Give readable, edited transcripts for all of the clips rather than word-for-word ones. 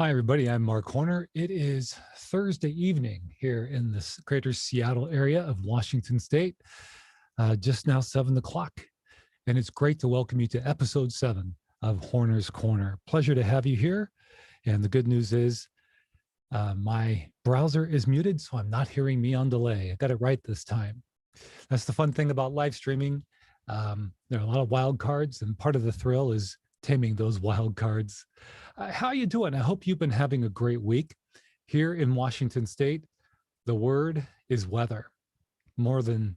Hi, everybody. I'm Mark Horner. It is Thursday evening here in the greater Seattle area of Washington State, just now 7 o'clock. And it's great to welcome you to episode 7 of Horner's Corner. Pleasure to have you here. And the good news is my browser is muted, so I'm not hearing me on delay. I got it right this time. That's the fun thing about live streaming. There are a lot of wild cards, and part of the thrill is taming those wild cards. How you doing? I hope you've been having a great week. Here in Washington State, the word is weather. More than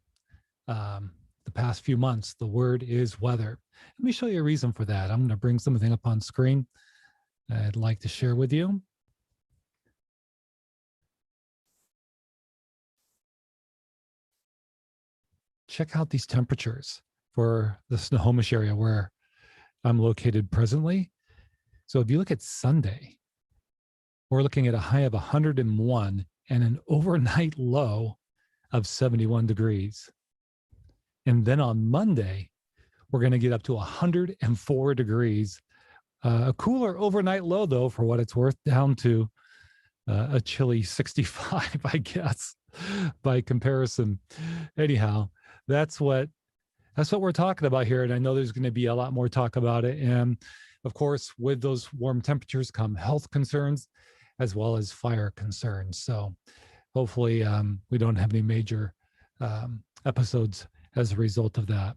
the past few months, the word is weather. Let me show you a reason for that. I'm going to bring something up on screen I'd like to share with you. Check out these temperatures for the Snohomish area where I'm located presently. So if you look at Sunday, we're looking at a high of 101 and an overnight low of 71 degrees. And then on Monday, we're going to get up to 104 degrees. A cooler overnight low, though, for what it's worth, down to a chilly 65, I guess, by comparison. Anyhow, that's what we're talking about here. And I know there's going to be a lot more talk about it. And of course, with those warm temperatures come health concerns as well as fire concerns. So hopefully we don't have any major episodes as a result of that.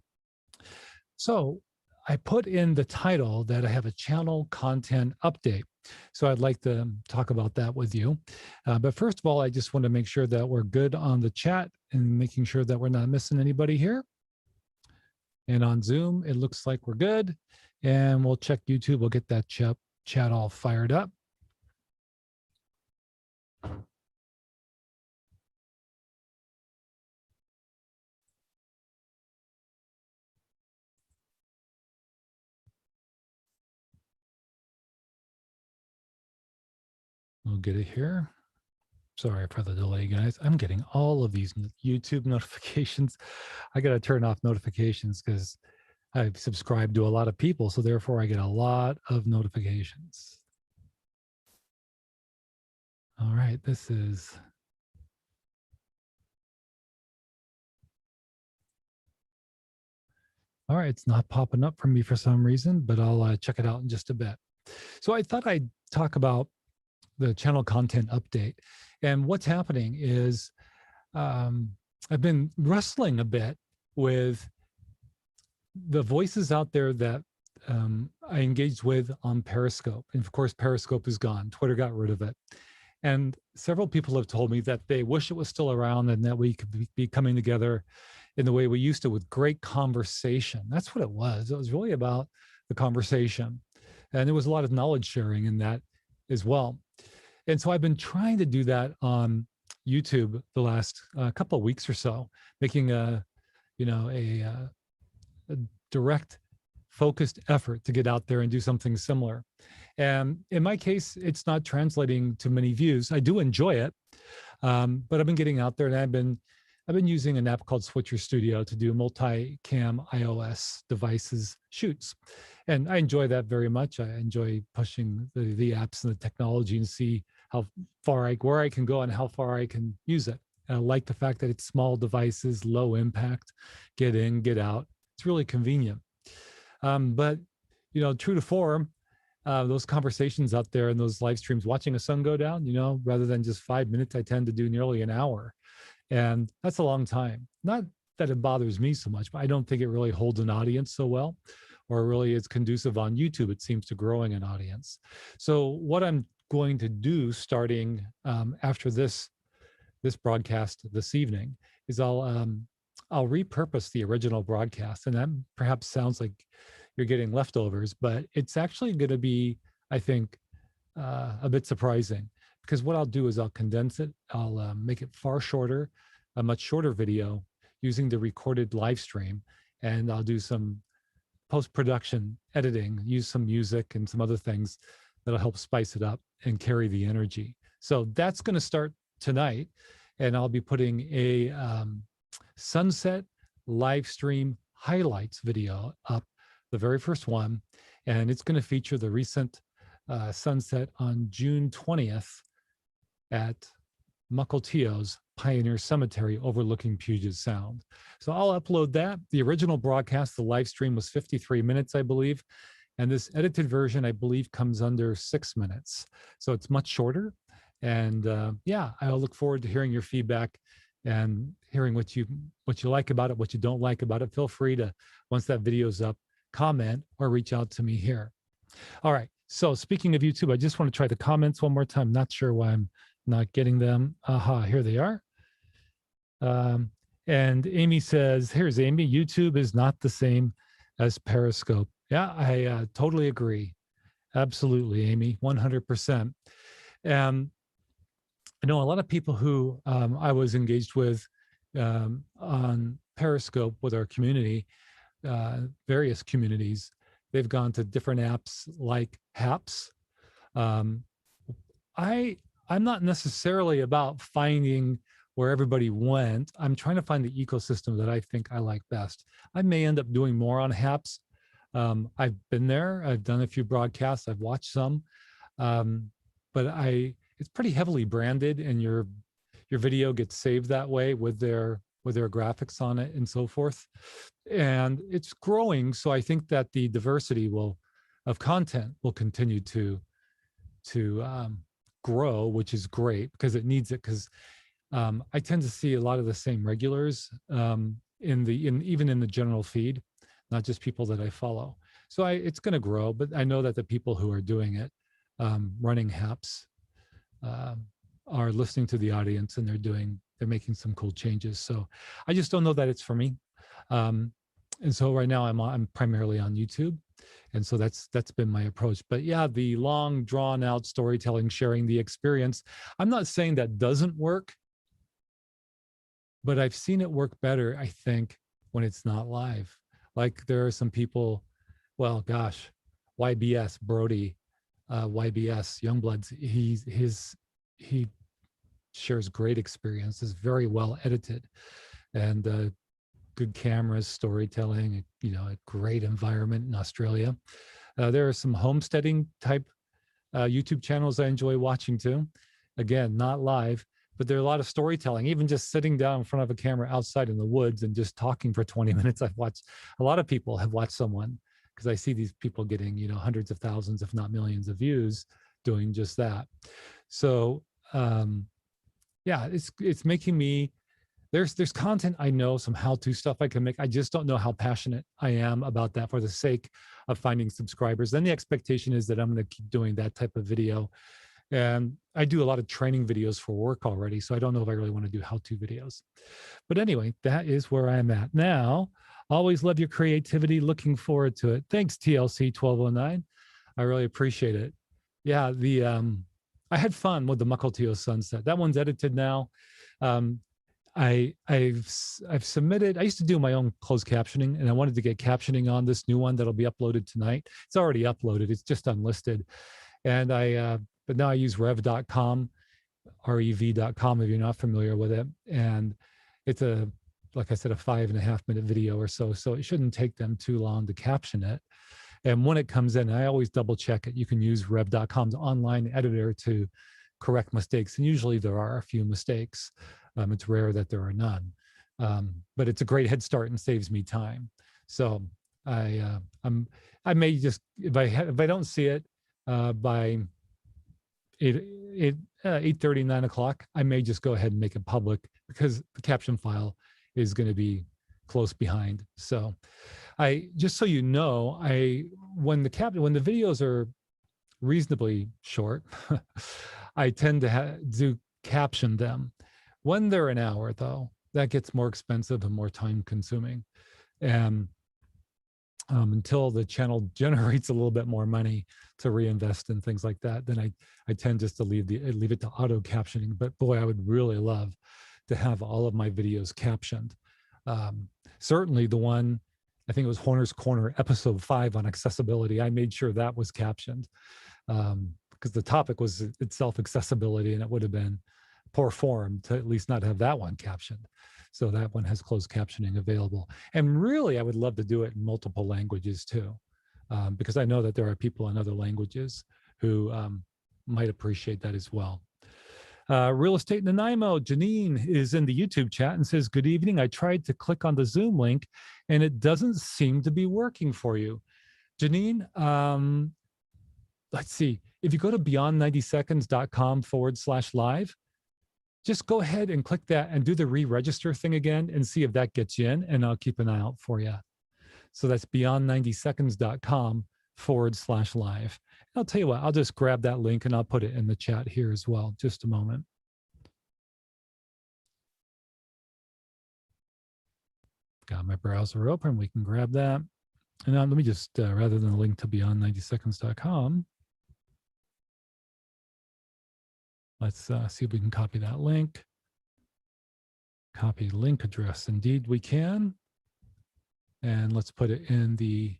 So I put in the title that I have a channel content update. So I'd like to talk about that with you. But first of all, I just want to make sure that we're good on the chat and making sure that we're not missing anybody here. And on Zoom, it looks like we're good. And we'll check YouTube. We'll get that chat all fired up. We'll get it here. Sorry for the delay, guys. I'm getting all of these YouTube notifications. I got to turn off notifications because I've subscribed to a lot of people, so therefore I get a lot of notifications. All right, this is... All right, it's not popping up for me for some reason, but I'll check it out in just a bit. So I thought I'd talk about the channel content update. And what's happening is I've been wrestling a bit with the voices out there that I engaged with on Periscope. And of course, Periscope is gone. Twitter got rid of it. And several people have told me that they wish it was still around and that we could be coming together in the way we used to with great conversation. That's what it was. It was really about the conversation. And there was a lot of knowledge sharing in that as well. And so I've been trying to do that on YouTube the last couple of weeks or so, making a direct, focused effort to get out there and do something similar. And in my case, it's not translating to many views. I do enjoy it, but I've been getting out there, and I've been using an app called Switcher Studio to do multi-cam iOS devices shoots. And I enjoy that very much. I enjoy pushing the apps and the technology and see how far where I can go and how far I can use it. And I like the fact that it's small devices, low impact, get in, get out. It's really convenient. But, true to form, those conversations out there and those live streams, watching a sun go down, rather than just 5 minutes, I tend to do nearly an hour. And that's a long time. Not that it bothers me so much, but I don't think it really holds an audience so well, or really is conducive on YouTube. It seems to growing an audience. So what I'm going to do starting after this broadcast this evening is I'll repurpose the original broadcast. And that perhaps sounds like you're getting leftovers, but it's actually going to be, I think, a bit surprising. Because what I'll do is I'll condense it. I'll make it far shorter, a much shorter video using the recorded live stream. And I'll do some post-production editing, use some music and some other things that'll help spice it up and carry the energy. So that's going to start tonight. And I'll be putting a sunset live stream highlights video up, the very first one. And it's going to feature the recent sunset on June 20th at Mukilteo's Pioneer Cemetery overlooking Puget Sound. So I'll upload that. The original broadcast, the live stream, was 53 minutes, I believe. And this edited version, I believe, comes under 6 minutes. So it's much shorter. And yeah, I'll look forward to hearing your feedback and hearing what you like about it, what you don't like about it. Feel free to, once that video's up, comment or reach out to me here. All right. So speaking of YouTube, I just want to try the comments one more time. Not sure why I'm not getting them. Aha, here they are. And Amy says, here's Amy, YouTube is not the same as Periscope. Yeah, I totally agree. Absolutely, Amy, 100%. I know a lot of people who I was engaged with on Periscope with our community, various communities. They've gone to different apps like Haps. I'm not necessarily about finding where everybody went. I'm trying to find the ecosystem that I think I like best. I may end up doing more on Haps. I've been there. I've done a few broadcasts. I've watched some, but it's pretty heavily branded, and your video gets saved that way with their graphics on it and so forth. And it's growing, so I think that the diversity of content will continue to grow, which is great because it needs it. Because I tend to see a lot of the same regulars even in the general feed, not just people that I follow. So it's going to grow, but I know that the people who are doing it, running Haps, are listening to the audience, and they're making some cool changes. So I just don't know that it's for me. And so right now I'm primarily on YouTube. And so that's been my approach. But yeah, the long drawn out storytelling, sharing the experience, I'm not saying that doesn't work, but I've seen it work better, I think, when it's not live. Like there are some people, well, gosh, YBS Brody, YBS Youngbloods, he shares great experience, is very well edited, and good cameras, storytelling, a great environment in Australia. There are some homesteading type YouTube channels I enjoy watching too. Again, not live, but there are a lot of storytelling, even just sitting down in front of a camera outside in the woods and just talking for 20 minutes. I've watched, a lot of people have watched someone, because I see these people getting, hundreds of thousands, if not millions of views doing just that. So yeah, it's making me, there's content I know, some how-to stuff I can make. I just don't know how passionate I am about that for the sake of finding subscribers. Then the expectation is that I'm going to keep doing that type of video. And I do a lot of training videos for work already, so I don't know if I really want to do how-to videos. But anyway, that is where I'm at now. Always love your creativity. Looking forward to it. Thanks, TLC 1209. I really appreciate it. Yeah, I had fun with the Mukilteo sunset. That one's edited now. I've submitted. I used to do my own closed captioning, and I wanted to get captioning on this new one that'll be uploaded tonight. It's already uploaded. It's just unlisted, and but now I use rev.com, rev.com, if you're not familiar with it. And it's like I said, a 5.5 minute video or so. So it shouldn't take them too long to caption it. And when it comes in, I always double check it. You can use rev.com's online editor to correct mistakes. And usually there are a few mistakes. It's rare that there are none. But it's a great head start and saves me time. So I may just, if I don't see it by 8:30, 9 o'clock, I may just go ahead and make it public, because the caption file is going to be close behind. So just so you know, when the videos are reasonably short, I tend to do caption them. When they're an hour, though, that gets more expensive and more time consuming. And until the channel generates a little bit more money to reinvest in things like that, then I tend just to leave it to auto captioning. But boy, I would really love to have all of my videos captioned. Certainly the one, I think it was Horner's Corner, episode 5 on accessibility, I made sure that was captioned, because the topic was itself accessibility, and it would have been poor form to at least not have that one captioned. So that one has closed captioning available. And really, I would love to do it in multiple languages too, because I know that there are people in other languages who might appreciate that as well. Real Estate Nanaimo, Janine is in the YouTube chat and says, good evening. I tried to click on the Zoom link and it doesn't seem to be working for you. Janine, let's see. If you go to beyond90seconds.com/live, just go ahead and click that and do the re-register thing again and see if that gets you in, and I'll keep an eye out for you. So that's beyond90seconds.com/live. I'll tell you what, I'll just grab that link and I'll put it in the chat here as well. Just a moment. Got my browser open. We can grab that. And now let me just, rather than a link to beyond90seconds.com, let's see if we can copy that link. Copy link address. Indeed, we can. And let's put it in the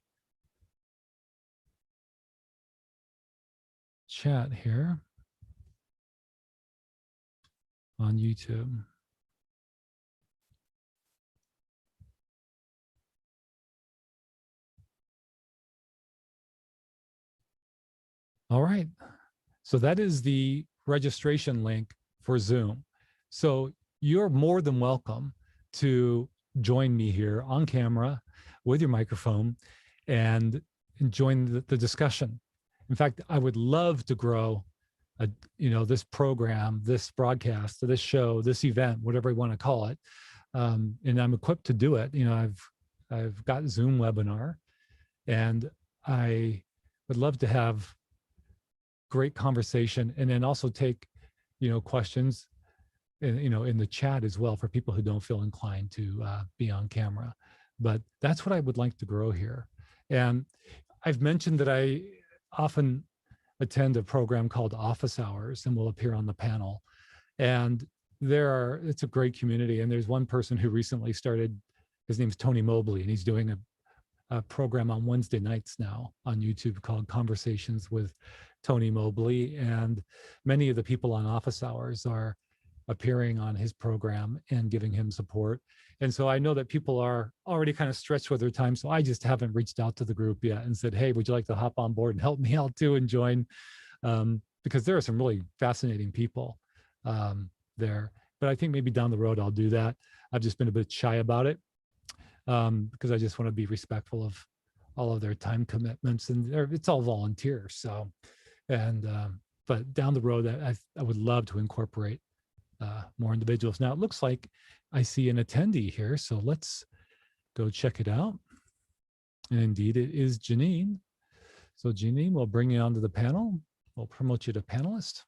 chat here on YouTube. All right. So that is the registration link for Zoom. So you're more than welcome to join me here on camera with your microphone and join the discussion. In fact, I would love to grow, this program, this broadcast, this show, this event, whatever you want to call it. And I'm equipped to do it. I've got Zoom webinar, and I would love to have great conversation, and then also take, questions, in the chat as well for people who don't feel inclined to be on camera. But that's what I would like to grow here. And I've mentioned that I often attend a program called Office Hours and will appear on the panel. And it's a great community. And there's one person who recently started, his name's Tony Mobley, and he's doing a program on Wednesday nights now on YouTube called Conversations with Tony Mobley. And many of the people on Office Hours are appearing on his program and giving him support. And so I know that people are already kind of stretched with their time. So I just haven't reached out to the group yet and said, hey, would you like to hop on board and help me out too and join? Because there are some really fascinating people there. But I think maybe down the road, I'll do that. I've just been a bit shy about it because I just want to be respectful of all of their time commitments, and it's all volunteers. So, but down the road, I would love to incorporate more individuals. Now it looks like I see an attendee here, so let's go check it out. And indeed, it is Janine. So Janine, we'll bring you onto the panel. We'll promote you to panelist.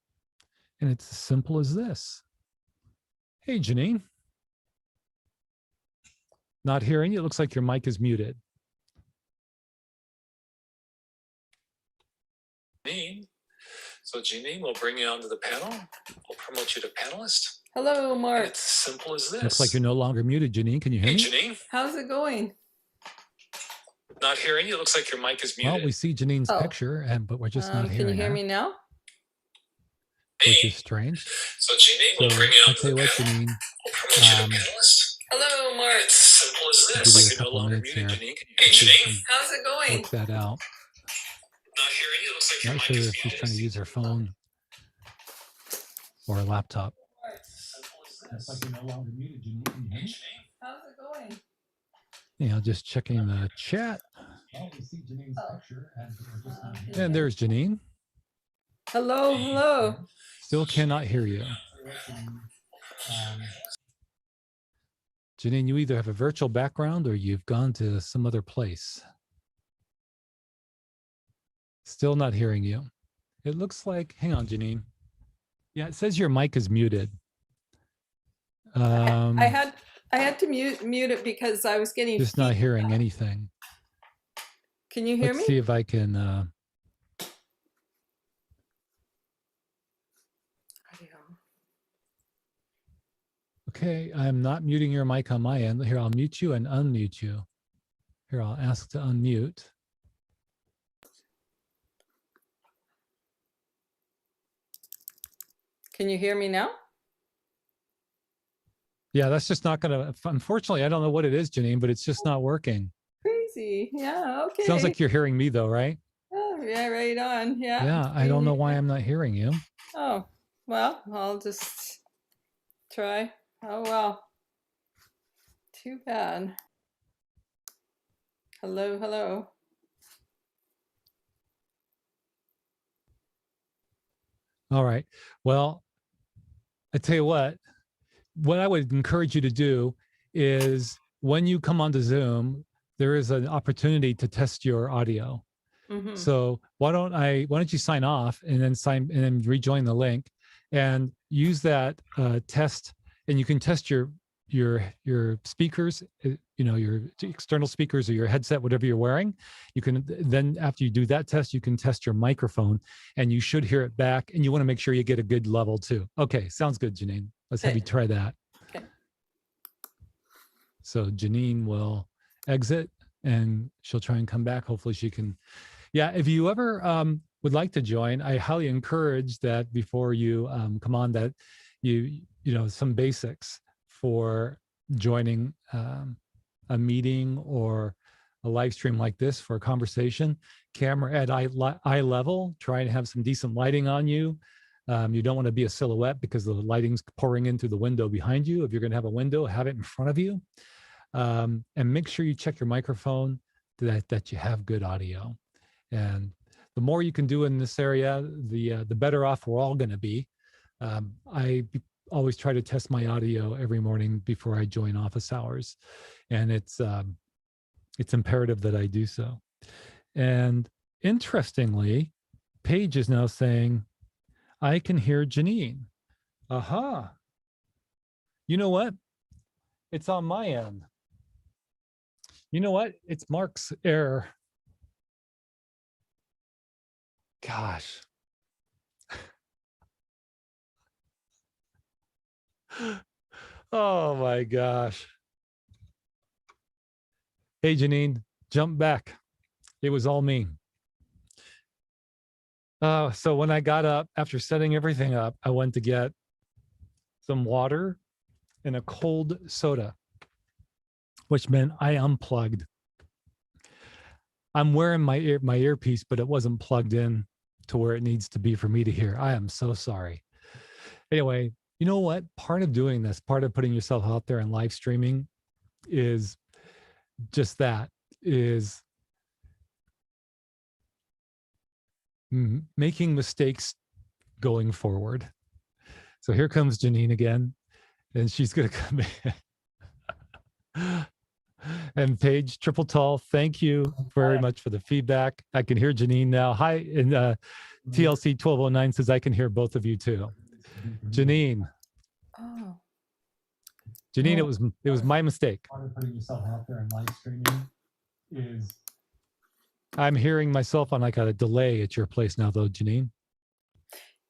And it's as simple as this. Hey, Janine. Not hearing you. It looks like your mic is muted. Janine. So Janine, we'll bring you onto the panel. We'll promote you to panelist. Hello, Mark. And it's as simple as this. Looks like you're no longer muted, Janine. Can you hear me? Janine. How's it going? Not hearing you. It looks like your mic is muted. Well, we see Janine's picture, but we're just not hearing her. Can you hear me now? Which is strange. So Janine, we'll bring you onto the panel. Janine, we'll promote you to panelist. Hello, Mark. It's as simple as this. Give you a couple minutes here. Hey, Janine. How's it going? Work that out. Not hearing you. Looks like your Not mic sure is if she's muted. trying to use her phone or a laptop. Looks like you're no longer muted, Janine. Can you hear me? How's it going? Yeah, just checking the chat. Well, we see Janine's picture, and there's Janine. Hello, hello. Still cannot hear you. Janine, you either have a virtual background or you've gone to some other place. Still not hearing you. It looks like, hang on, Janine. Yeah, it says your mic is muted. I had to mute it because I was getting just not hearing anything. Can you hear me? Let's see if I can. Okay, I'm not muting your mic on my end. Here, I'll mute you and unmute you. Here, I'll ask to unmute. Can you hear me now? Yeah, that's just not going to, unfortunately, I don't know what it is, Janine, but it's just not working. Crazy. Yeah, okay. Sounds like you're hearing me though, right? Yeah, Yeah, right on. Yeah. Yeah, I don't know why I'm not hearing you. Oh, well, I'll just try. Oh, well. Too bad. Hello, hello. All right. Well, I tell you what I would encourage you to do is when you come onto Zoom, there is an opportunity to test your audio. Mm-hmm. So why don't you sign off and then rejoin the link and use that test, and you can test your speakers, your external speakers or your headset, whatever you're wearing. You can then, after you do that test, you can test your microphone and you should hear it back, and you want to make sure you get a good level too. Okay, sounds good, Janine. Let's have you try that. Okay. So Janine will exit and she'll try and come back. Hopefully she can. Yeah, if you ever would like to join, I highly encourage that before you come on, that you know some basics for joining a meeting or a live stream like this for a conversation. Camera at eye level, try and have some decent lighting on you. You don't want to be a silhouette because the lighting's pouring in through the window behind you. If you're going to have a window, have it in front of you. And make sure you check your microphone that you have good audio. And the more you can do in this area, the better off we're all going to be. I always try to test my audio every morning before I join office hours, and it's imperative that I do so. And interestingly, Paige is now saying, I can hear Janine. Aha. You know what? It's on my end. You know what? It's Mark's error. Gosh. Oh my gosh. Hey, Janine, jump back. It was all me. So when I got up, after setting everything up, I went to get some water and a cold soda, which meant I unplugged. I'm wearing my earpiece, but it wasn't plugged in to where it needs to be for me to hear. I am so sorry. Anyway, you know what? Part of doing this, part of putting yourself out there and live streaming is just that, is making mistakes going forward. So here comes Janine again, and she's going to come in. And Paige Triple Tall, thank you very much for the feedback. I can hear Janine now. Hi, and TLC 1209 says I can hear both of you too. Janine. Oh. Janine, it was my mistake. Part of putting yourself out there and live streaming is I'm hearing myself on like a delay at your place now, though, Janine.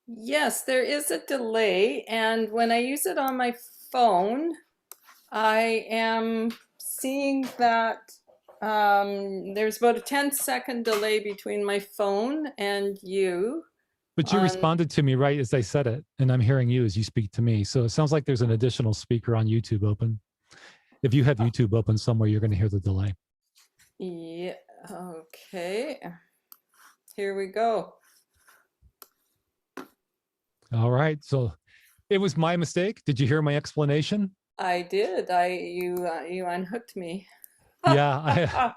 Yes, there is a delay, and when I use it on my phone, I am seeing that there's about a 10-second delay between my phone and you. But you responded to me right as I said it, and I'm hearing you as you speak to me. So it sounds like there's an additional speaker on YouTube open. If you have YouTube open somewhere, you're going to hear the delay. Yeah, okay. Here we go. All right. So it was my mistake. Did you hear my explanation? I did. You unhooked me. Yeah,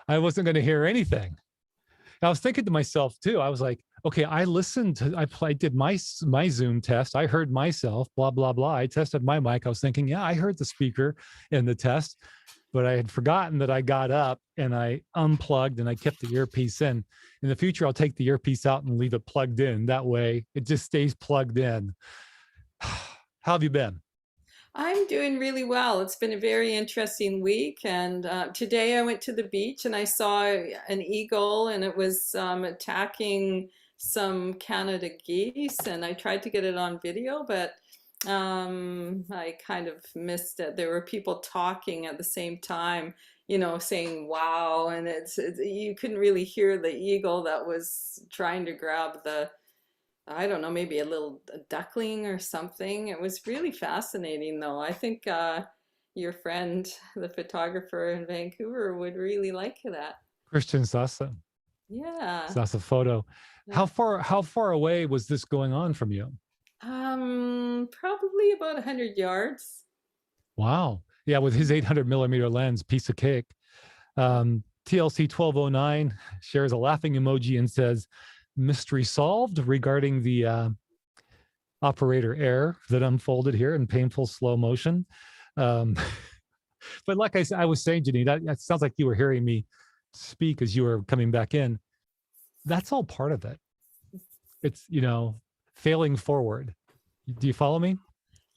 I wasn't going to hear anything. I was thinking to myself too. I was like, okay, I listened to, I did my Zoom test. I heard myself, blah, blah, blah. I tested my mic. I was thinking, yeah, I heard the speaker in the test, but I had forgotten that I got up and I unplugged and I kept the earpiece in. In the future, I'll take the earpiece out and leave it plugged in. That way it just stays plugged in. How have you been? I'm doing really well. It's been a very interesting week, and today I went to the beach and I saw an eagle, and it was attacking some Canada geese, and I tried to get it on video, but I kind of missed it. There were people talking at the same time, you know, saying wow, and you couldn't really hear the eagle that was trying to grab the, I don't know, maybe a duckling or something. It was really fascinating, though. I think your friend, the photographer in Vancouver, would really like that. Christian Sassa. Yeah. So that's a photo. Yeah. How far away was this going on from you? Probably about 100 yards. Wow. Yeah, with his 800 millimeter lens, piece of cake. TLC 1209 shares a laughing emoji and says, mystery solved regarding the operator error that unfolded here in painful slow motion. Um, but like I was saying, Janine, that sounds like you were hearing me speak as you were coming back in. That's all part of it. It's, failing forward. Do you follow me?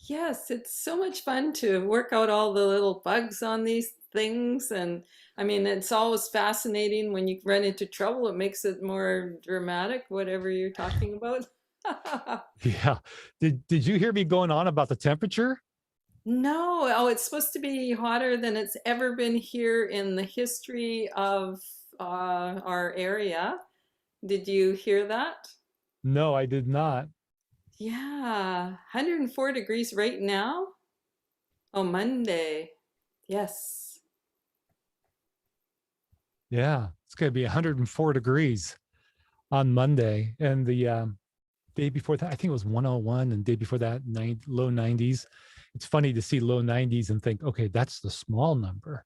Yes, it's so much fun to work out all the little bugs on these things. And I mean, it's always fascinating when you run into trouble. It makes it more dramatic, whatever you're talking about. Yeah. Did you hear me going on about the temperature? No, oh, it's supposed to be hotter than it's ever been here in the history of our area. Did you hear that? No, I did not. Yeah, 104 degrees right now. Oh, Monday. Yes. Yeah, it's going to be 104 degrees on Monday, and the day before that, I think it was 101, and day before that, low 90s. It's funny to see low 90s and think, okay, that's the small number.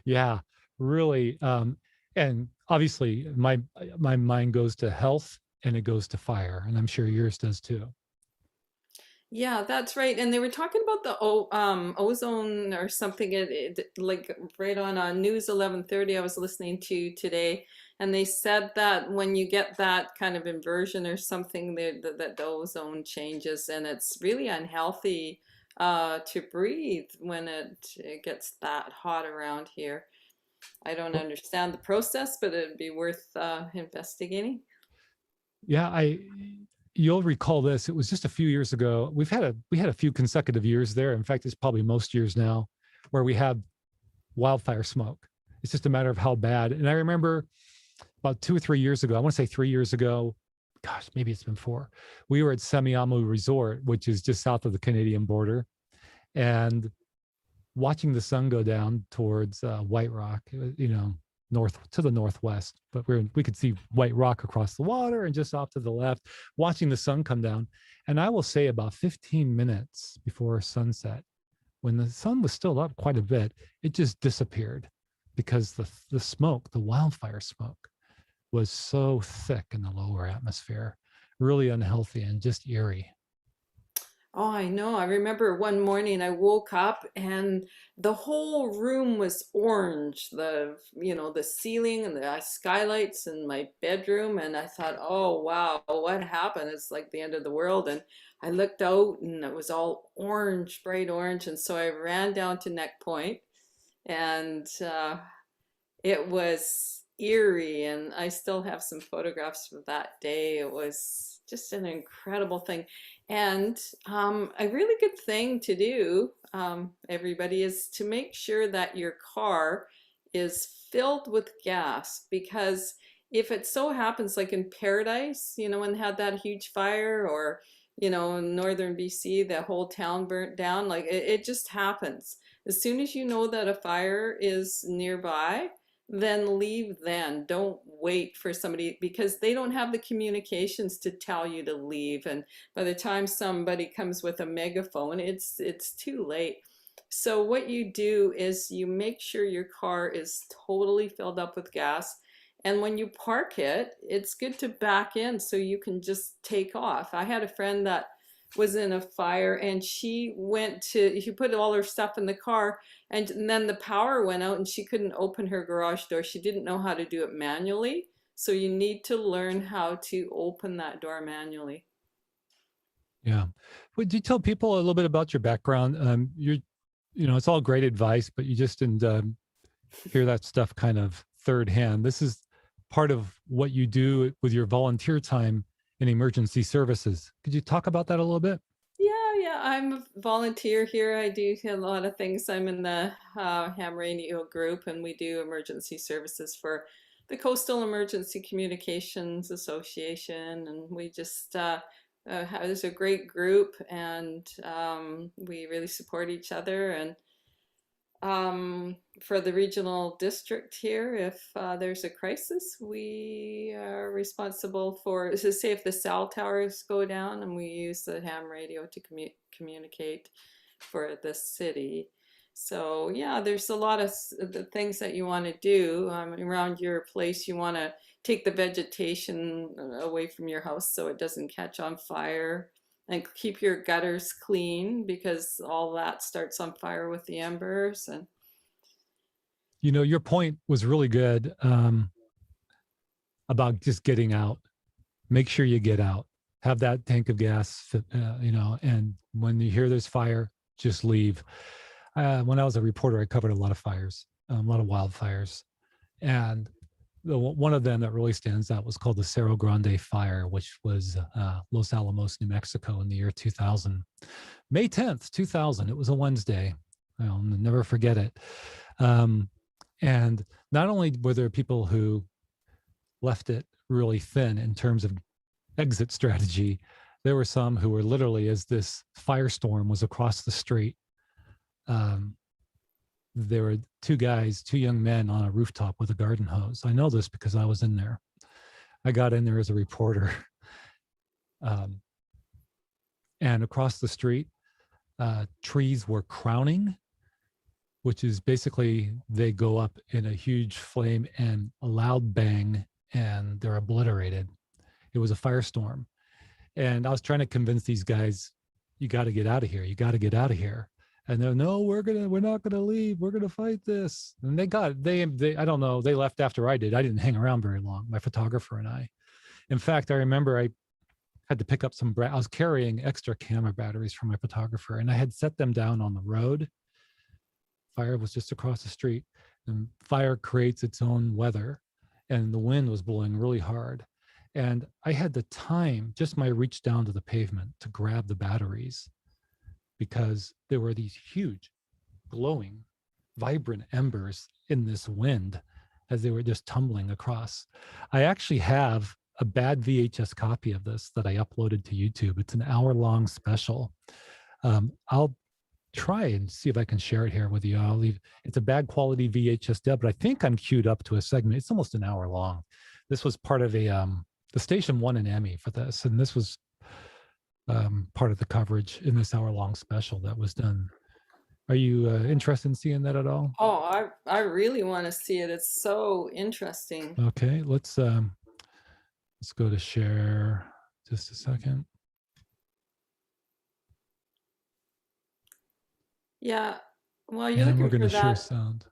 Yeah, really. And obviously, my mind goes to health and it goes to fire, and I'm sure yours does too. Yeah, that's right. And they were talking about the ozone or something, like right on News 1130 I was listening to today, and they said that when you get that kind of inversion or something, that the ozone changes, and it's really unhealthy to breathe when it gets that hot around here. I don't Well, understand the process, but it'd be worth investigating. yeah, you'll recall this. It was just a few years ago. We had a few consecutive years there. In fact, it's probably most years now where we have wildfire smoke. It's just a matter of how bad. And I remember about 2 or 3 years ago, I want to say 3 years ago, gosh, maybe it's been four. We were at Semiahmoo Resort, which is just south of the Canadian border, and watching the sun go down towards White Rock, north to the northwest. But we could see White Rock across the water and just off to the left, watching the sun come down. And I will say about 15 minutes before sunset, when the sun was still up quite a bit, it just disappeared because the smoke, the wildfire smoke, was so thick in the lower atmosphere, really unhealthy and just eerie. Oh, I know. I remember one morning I woke up and the whole room was orange. The ceiling and the skylights in my bedroom. And I thought, oh, wow, what happened? It's like the end of the world. And I looked out and it was all orange, bright orange. And so I ran down to Neck Point and it was eerie, and I still have some photographs from that day. It was just an incredible thing. And a really good thing to do, everybody, is to make sure that your car is filled with gas, because if it so happens, like in Paradise, when they had that huge fire, or, in northern BC, the whole town burnt down, like it just happens. As soon as you know that a fire is nearby, then leave then. Don't wait for somebody, because they don't have the communications to tell you to leave. And by the time somebody comes with a megaphone, it's too late. So what you do is you make sure your car is totally filled up with gas. And when you park it, it's good to back in so you can just take off. I had a friend that was in a fire, and she put all her stuff in the car, and then the power went out and she couldn't open her garage door. She didn't know how to do it manually. So you need to learn how to open that door manually. Yeah. Would you tell people a little bit about your background? It's all great advice, but you just didn't hear that stuff kind of third hand. This is part of what you do with your volunteer time in emergency services. Could you talk about that a little bit? Yeah, I'm a volunteer here. I do a lot of things. I'm in the Ham Radio group, and we do emergency services for the Coastal Emergency Communications Association. And we just there's a great group, and we really support each other. And For the regional district here, if there's a crisis, we are responsible for, so say if the cell towers go down, and we use the ham radio to communicate for the city. So yeah, there's a lot of the things that you want to do around your place. You want to take the vegetation away from your house so it doesn't catch on fire, and keep your gutters clean because all that starts on fire with the embers. And You know, your point was really good about just getting out. Make sure you get out. Have that tank of gas, you know, and when you hear there's fire, just leave. When I was a reporter, I covered a lot of fires, a lot of wildfires. And one of them that really stands out was called the Cerro Grande Fire, which was Los Alamos, New Mexico in the year 2000. May 10th, 2000. It was a Wednesday. I'll never forget it. And not only were there people who left it really thin in terms of exit strategy, there were some who were literally, as this firestorm was across the street, there were two young men on a rooftop with a garden hose. I know this because I was in there. I got in there as a reporter. And across the street, trees were crowning, which is basically they go up in a huge flame and a loud bang, and they're obliterated. It was a firestorm. And I was trying to convince these guys, you got to get out of here. You got to get out of here. And they're, no, we're not gonna leave. We're gonna fight this. And they I don't know. They left after I did. I didn't hang around very long. My photographer and I. In fact, I remember I had to pick up I was carrying extra camera batteries for my photographer, and I had set them down on the road. Fire was just across the street, and fire creates its own weather, and the wind was blowing really hard. And I had the time, just my reach down to the pavement, to grab the batteries, because there were these huge, glowing, vibrant embers in this wind as they were just tumbling across. I actually have a bad VHS copy of this that I uploaded to YouTube. It's an hour-long special. I'll try and see if I can share it here with you. It's a bad quality VHS dub, but I think I'm queued up to a segment. It's almost an hour long. This was part of the station won an Emmy for this, and this was part of the coverage in this hour-long special that was done. Are you interested in seeing that at all? Oh, I really want to see it. It's so interesting. Okay, let's go to share. Just a second. Yeah, well, you're looking we're going for to share that. sound.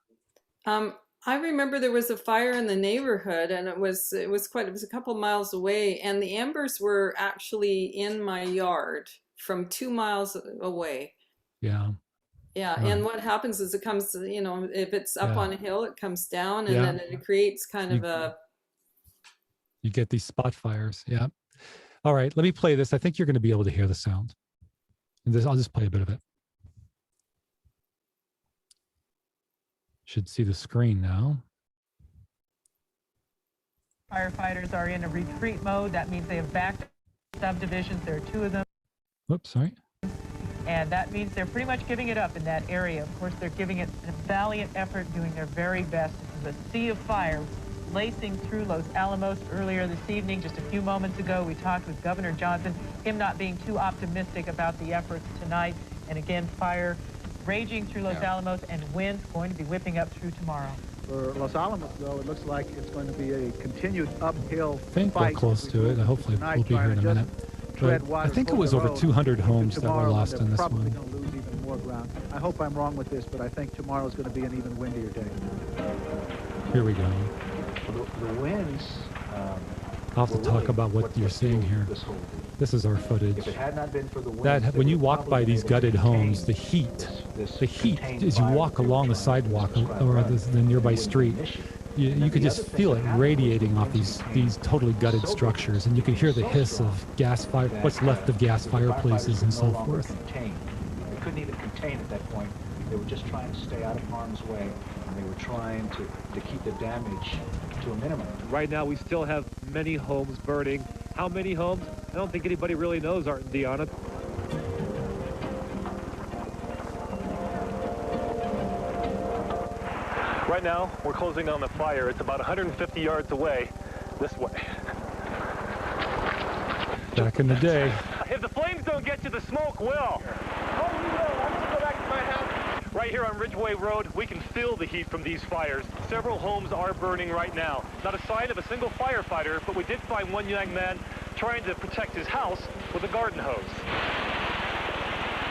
I remember there was a fire in the neighborhood, and it was a couple miles away, and the embers were actually in my yard from 2 miles away. Yeah. Yeah, Right. and what happens is it comes, you know, if it's up Yeah. on a hill, it comes down, and Yeah. then it creates kind of You get these spot fires. Yeah. All right, let me play this. I think you're going to be able to hear the sound. And I'll just play a bit of it. Should see the screen now. Firefighters are in a retreat mode. That means they have backed subdivisions. There are 2 of them. Whoops, sorry. And that means they're pretty much giving it up in that area. Of course, they're giving it a valiant effort, doing their very best. This is a sea of fire lacing through Los Alamos earlier this evening. Just a few moments ago, we talked with Governor Johnson, him not being too optimistic about the efforts tonight. And again, fire raging through Los Alamos, and winds going to be whipping up through tomorrow. For Los Alamos, though, it looks like it's going to be a continued uphill I think we're fight. close to it. Hopefully we'll be here in a minute. But I think it was over 200 homes that were lost in this probably one. going to lose even more ground. I hope I'm wrong with this, but I think tomorrow is going to be an even windier day. Here we go. The winds. I'll have to talk about what you're seeing here. This is our footage. If it had not been for the winds, That when you walk by these gutted homes, the heat as you walk along the sidewalk or the nearby street, you could just feel it radiating off these totally gutted structures, and you could hear the hiss of gas fire, what's left of gas fireplaces and so forth. They couldn't even contain at that point. They were just trying to stay out of harm's way, and they were trying to keep the damage to a minimum. Right now, we still have many homes burning. How many homes? I don't think anybody really knows, Art and Deanna. Right now, we're closing on the fire. It's about 150 yards away, this way. Back in the day. If the flames don't get you, the smoke will. Oh, we will. I'm gonna go back to my house. Right here on Ridgeway Road, we can feel the heat from these fires. Several homes are burning right now. Not a sign of a single firefighter, but we did find one young man trying to protect his house with a garden hose.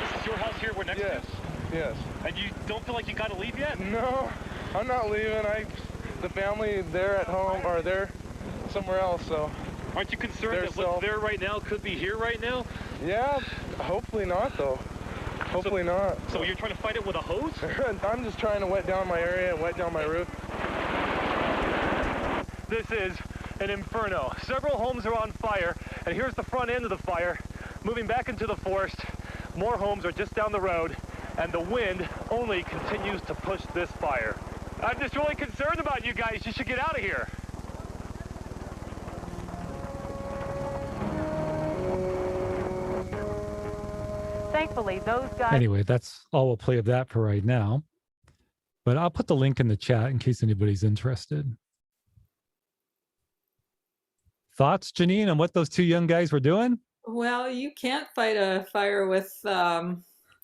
This is your house here we're next to? Yes. And you don't feel like you gotta leave yet? No, I'm not leaving. The family, they're at home, or they're somewhere else, so. Aren't you concerned that what's there right now could be here right now? Yeah, hopefully not, though. Hopefully not. So you're trying to fight it with a hose? I'm just trying to wet down my area and wet down my roof. This is an inferno. Several homes are on fire, and here's the front end of the fire. Moving back into the forest, more homes are just down the road, and the wind only continues to push this fire. I'm just really concerned about you guys. You should get out of here. Thankfully, those guys... Anyway, that's all we'll play of that for right now. But I'll put the link in the chat in case anybody's interested. Thoughts, Janine, on what those two young guys were doing? Well, you can't fight a fire with a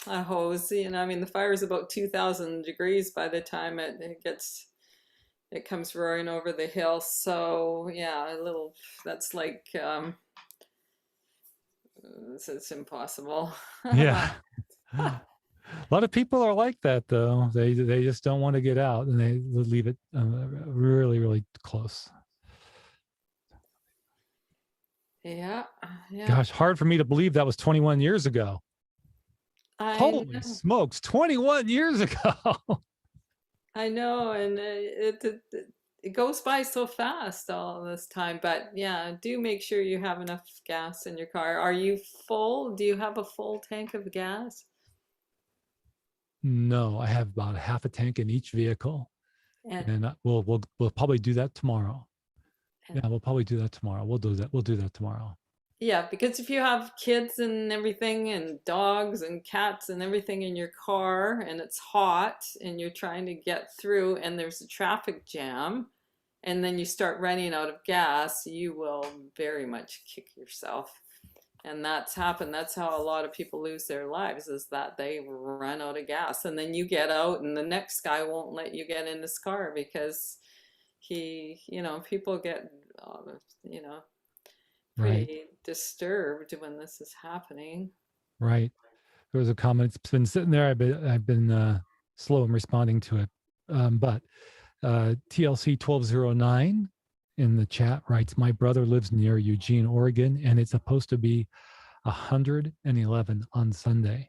hose. You know, I mean, the fire is about 2,000 degrees by the time it comes roaring over the hill. So yeah, that's like, it's impossible. Yeah. A lot of people are like that, though. They just don't want to get out, and they leave it really, really close. Yeah. Gosh, hard for me to believe that was 21 years ago. Holy smokes, 21 years ago. I know, and it goes by so fast all this time. But yeah, do make sure you have enough gas in your car. Are you full? Do you have a full tank of gas? No, I have about half a tank in each vehicle, and we'll probably do that tomorrow. Yeah, we'll probably do that tomorrow. We'll do that tomorrow. Yeah, because if you have kids and everything and dogs and cats and everything in your car and it's hot and you're trying to get through and there's a traffic jam and then you start running out of gas, you will very much kick yourself. And that's happened. That's how a lot of people lose their lives, is that they run out of gas. And then you get out and the next guy won't let you get in this car because people get, pretty disturbed when this is happening. Right. There was a comment. It's been sitting there. I've been slow in responding to it. But TLC 1209 in the chat writes, my brother lives near Eugene, Oregon, and it's supposed to be 111 on Sunday.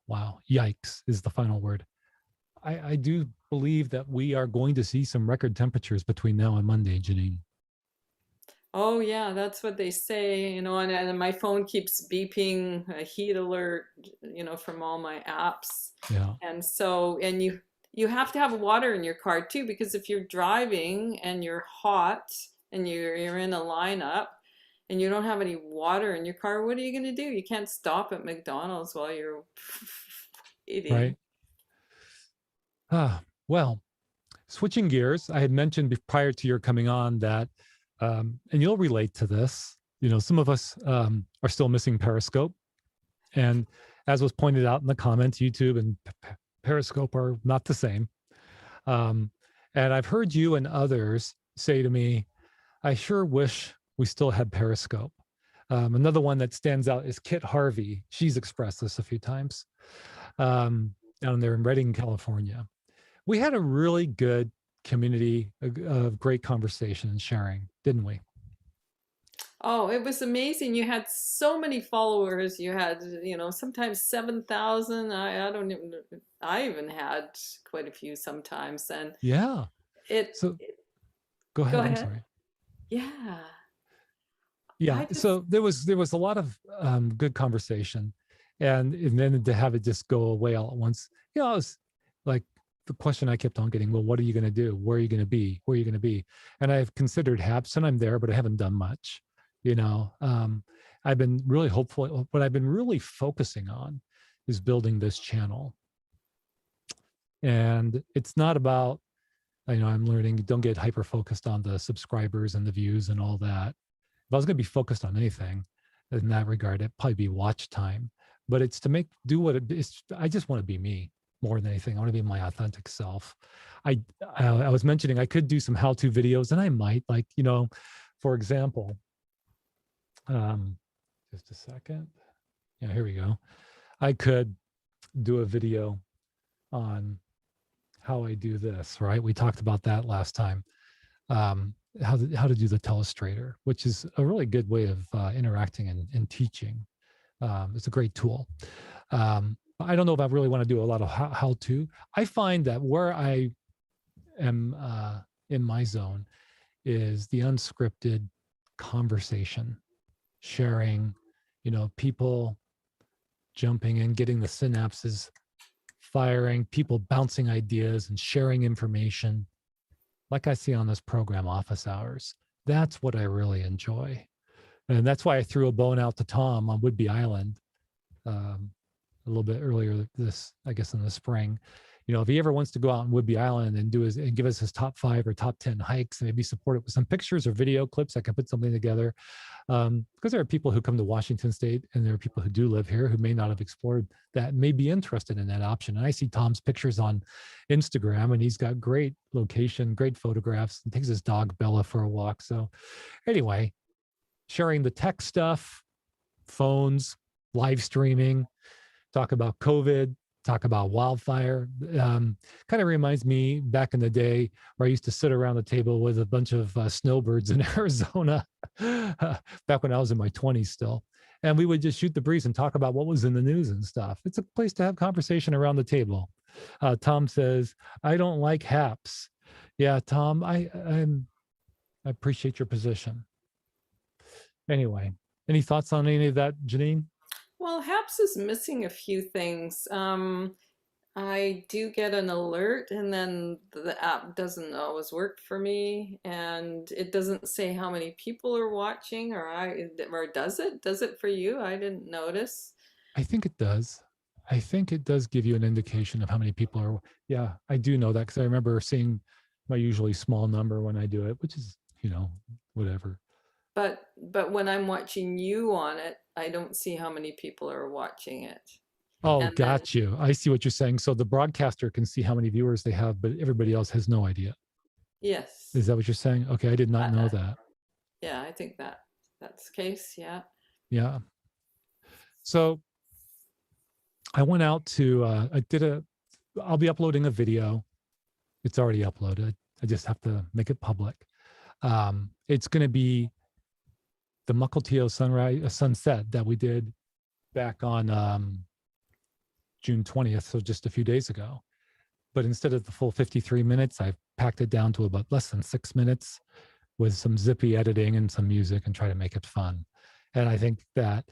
Wow. Yikes is the final word. I do believe that we are going to see some record temperatures between now and Monday, Janine. Oh yeah, that's what they say, and my phone keeps beeping a heat alert, from all my apps. Yeah. And so, and you have to have water in your car too, because if you're driving and you're hot and you're in a lineup and you don't have any water in your car, what are you going to do? You can't stop at McDonald's while you're eating. Right. Well, switching gears, I had mentioned prior to your coming on that, and you'll relate to this, some of us are still missing Periscope. And as was pointed out in the comments, YouTube and Periscope are not the same. And I've heard you and others say to me, I sure wish we still had Periscope. Another one that stands out is Kit Harvey. She's expressed this a few times down there in Redding, California. We had a really good community of great conversation and sharing, didn't we? Oh, it was amazing. You had so many followers. You had, sometimes 7,000. I even had quite a few sometimes. And yeah. Go ahead. I'm sorry. Yeah. Yeah. So there was a lot of good conversation, and then to have it just go away all at once, I was like, the question I kept on getting, well, what are you going to do? Where are you going to be? Where are you going to be? And I've considered HAPS, and I'm there, but I haven't done much. I've been really hopeful. What I've been really focusing on is building this channel. And it's not about I'm learning, don't get hyper focused on the subscribers and the views and all that. If I was going to be focused on anything in that regard, it'd probably be watch time. But it's to do what it is. I just want to be me more than anything. I want to be my authentic self. I was mentioning I could do some how-to videos, and I might, like, for example, just a second. Yeah, here we go. I could do a video on how I do this, right? We talked about that last time. How to do the telestrator, which is a really good way of interacting and teaching. It's a great tool. I don't know if I really want to do a lot of how-to. I find that where I am in my zone is the unscripted conversation, sharing, people jumping in, getting the synapses firing, people bouncing ideas and sharing information, like I see on this program, Office Hours. That's what I really enjoy. And that's why I threw a bone out to Tom on Whidbey Island a little bit earlier in the spring. If he ever wants to go out on Whidbey Island and give us his top 5 or top 10 hikes, and maybe support it with some pictures or video clips, I can put something together. Because there are people who come to Washington State, and there are people who do live here who may not have explored that, may be interested in that option. And I see Tom's pictures on Instagram, and he's got great location, great photographs, and takes his dog Bella for a walk. So anyway, sharing the tech stuff, phones, live streaming, talk about COVID, talk about wildfire. Kind of reminds me back in the day where I used to sit around the table with a bunch of snowbirds in Arizona, back when I was in my 20s still. And we would just shoot the breeze and talk about what was in the news and stuff. It's a place to have conversation around the table. Tom says, I don't like haps. Yeah, Tom, I appreciate your position. Anyway, any thoughts on any of that, Janine? Well, HAPS is missing a few things. I do get an alert, and then the app doesn't always work for me, and it doesn't say how many people are watching, or does it? Does it for you? I didn't notice. I think it does. I think it does give you an indication of how many people are. Yeah, I do know that because I remember seeing my usually small number when I do it, which is, whatever. But when I'm watching you on it, I don't see how many people are watching it. Oh, got you. I see what you're saying. So the broadcaster can see how many viewers they have, but everybody else has no idea. Yes. Is that what you're saying? Okay, I did not know that. Yeah, I think that's the case. Yeah. Yeah. So I went out to, I'll be uploading a video. It's already uploaded. I just have to make it public. It's going to be the Mukilteo sunset that we did back on June 20th, so just a few days ago. But instead of the full 53 minutes, I've packed it down to about less than 6 minutes with some zippy editing and some music and try to make it fun. And I think that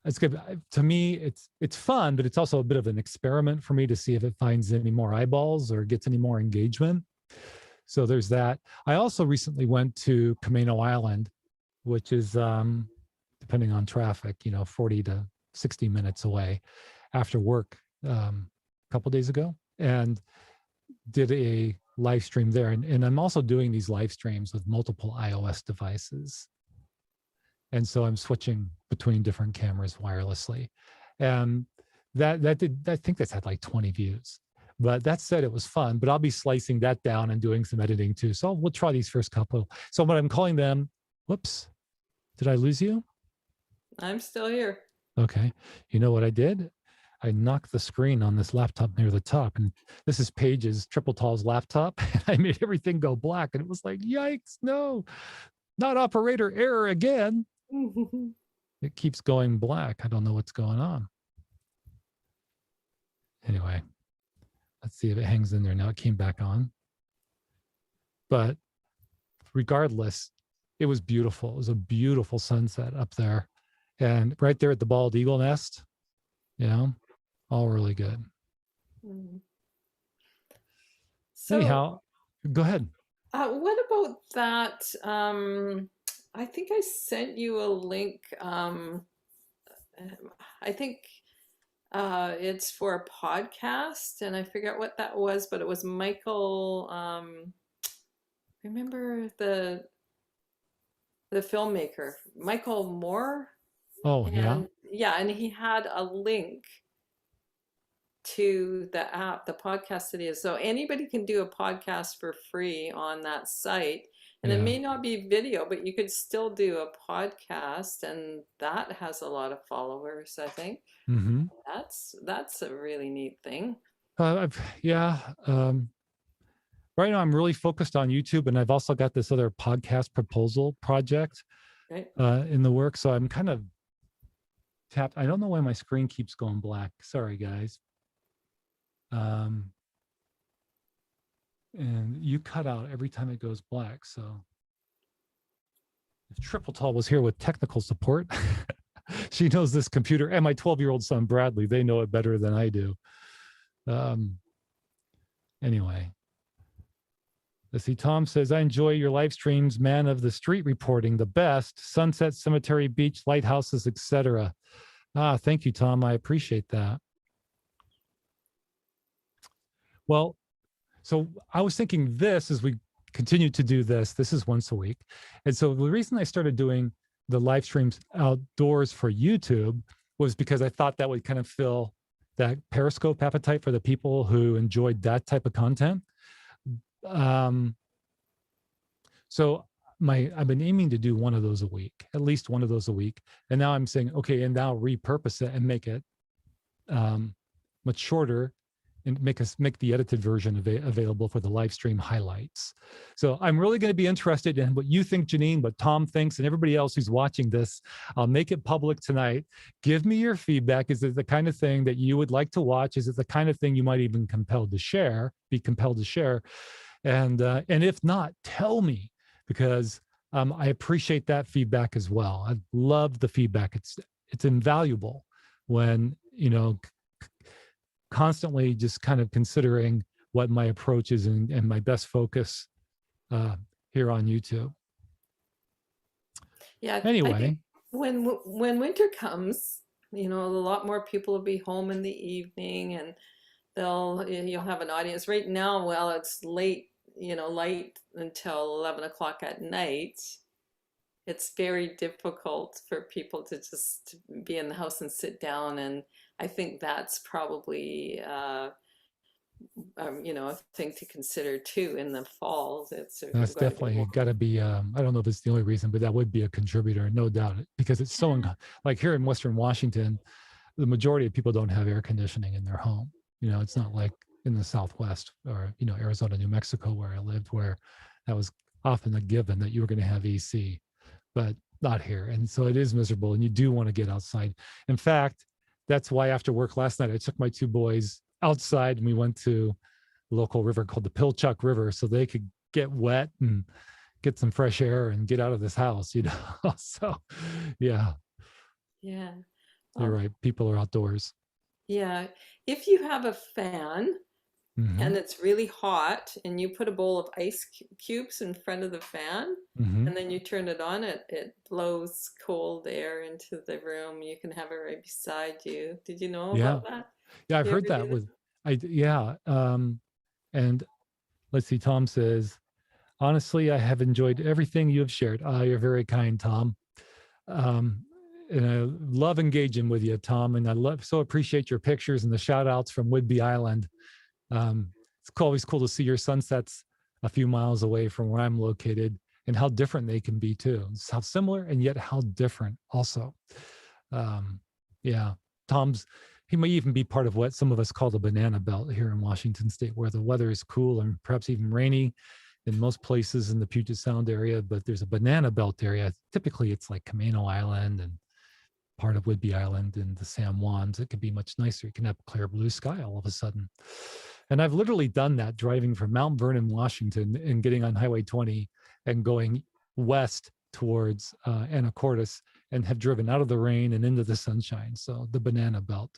it's good. To me, it's fun, but it's also a bit of an experiment for me to see if it finds any more eyeballs or gets any more engagement. So there's that. I also recently went to Camino Island, which is, depending on traffic, 40 to 60 minutes away, after work a couple days ago, and did a live stream there. And I'm also doing these live streams with multiple iOS devices. And so I'm switching between different cameras wirelessly. And I think that's had like 20 views. But that said, it was fun, but I'll be slicing that down and doing some editing too. So we'll try these first couple. So what I'm calling them, whoops, did I lose you? I'm still here. Okay. You know what I did? I knocked the screen on this laptop near the top, and this is Paige's Triple Tall's laptop. And I made everything go black, and it was like, yikes, no, not operator error again. It keeps going black. I don't know what's going on. Anyway, let's see if it hangs in there now. It came back on. But regardless, it was beautiful. It was a beautiful sunset up there. And right there at the bald eagle nest, all really good. So, anyhow, go ahead. What about that? I think I sent you a link. I think it's for a podcast, and I forget what that was, but it was Michael remember the filmmaker, Michael Moore. Oh, yeah. And yeah, and he had a link to the app, the podcast it is. So anybody can do a podcast for free on that site. And it Yeah. may not be video, but you could still do a podcast, and that has a lot of followers, I think. Mm-hmm. That's a really neat thing. Yeah. Right now, I'm really focused on YouTube, and I've also got this other podcast proposal project Right. in the works. So I'm kind of tapped. I don't know why my screen keeps going black. Sorry, guys. And you cut out every time it goes black. So if Triple Tall was here with technical support, she knows this computer, and my 12-year-old son, Bradley, they know it better than I do. Anyway. Let's see, Tom says, I enjoy your live streams, man of the street reporting, the best, sunset, cemetery, beach, lighthouses, etc. Thank you, Tom. I appreciate that. Well, so I was thinking this as we continue to do this is once a week. And so the reason I started doing the live streams outdoors for YouTube was because I thought that would kind of fill that Periscope appetite for the people who enjoyed that type of content. So I've been aiming to do one of those a week, at least one of those a week. And now I'm saying, okay, and now repurpose it and make it much shorter and make the edited version available for the live stream highlights. So I'm really going to be interested in what you think, Janine, what Tom thinks, and everybody else who's watching this. I'll make it public tonight. Give me your feedback. Is it the kind of thing that you would like to watch? Is it the kind of thing you might even be compelled to share? And if not, tell me, because I appreciate that feedback as well. I love the feedback. It's invaluable when, constantly just kind of considering what my approach is and my best focus here on YouTube. Yeah. Anyway, when winter comes, a lot more people will be home in the evening, and you'll have an audience. Right now, well, it's late, light until 11 o'clock at night. It's very difficult for people to just be in the house and sit down. And I think that's probably, a thing to consider too in the fall. That's definitely got to be, I don't know if it's the only reason, but that would be a contributor, no doubt, because it's so, like here in Western Washington, the majority of people don't have air conditioning in their home. It's not like in the Southwest or, Arizona, New Mexico, where I lived, where that was often a given that you were going to have AC, but not here. And so it is miserable, and you do want to get outside. In fact, that's why after work last night, I took my two boys outside and we went to a local river called the Pilchuck River so they could get wet and get some fresh air and get out of this house, So, yeah. Yeah. You're right. People are outdoors. Yeah. If you have a fan, Mm-hmm. and it's really hot, and you put a bowl of ice cubes in front of the fan, Mm-hmm. and then you turn it on, it blows cold air into the room. You can have it right beside you. Did you know about that? Yeah, I've heard that and let's see, Tom says, honestly, I have enjoyed everything you have shared. You're very kind, Tom. And I love engaging with you, Tom, and I so appreciate your pictures and the shout outs from Whidbey Island. It's always cool to see your sunsets a few miles away from where I'm located, and how different they can be too. It's how similar and yet how different also. Yeah, he may even be part of what some of us call the banana belt here in Washington State, where the weather is cool and perhaps even rainy in most places in the Puget Sound area, but there's a banana belt area. Typically it's like Camano Island and part of Whidbey Island and the San Juans. It could be much nicer. You can have clear blue sky all of a sudden. And I've literally done that, driving from Mount Vernon, Washington, and getting on Highway 20 and going west towards Anacortes, and have driven out of the rain and into the sunshine. So the banana belt.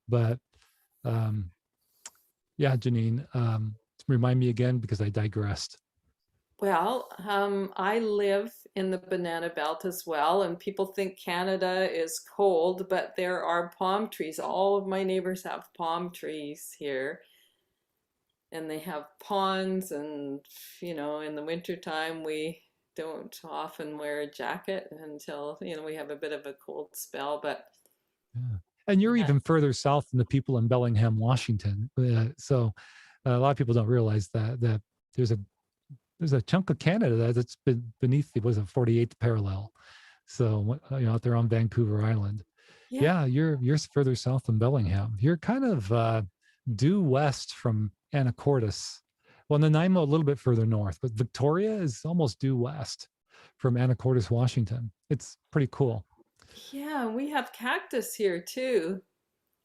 But yeah, Janine, remind me again, because I digressed. Well, I live in the banana belt as well, and people think Canada is cold, but there are palm trees. All of my neighbors have palm trees here. and they have ponds, and in the wintertime we don't often wear a jacket until we have a bit of a cold spell, but Yeah. And you're yeah. even further south than the people in Bellingham, Washington. So a lot of people don't realize that there's a chunk of Canada that's been beneath the 48th parallel. So out there on Vancouver Island. Yeah, you're further south than Bellingham. You're kind of due west from Anacortes. Well, Nanaimo a little bit further north, but Victoria is almost due west from Anacortes, Washington. It's pretty cool. Yeah, we have cactus here too.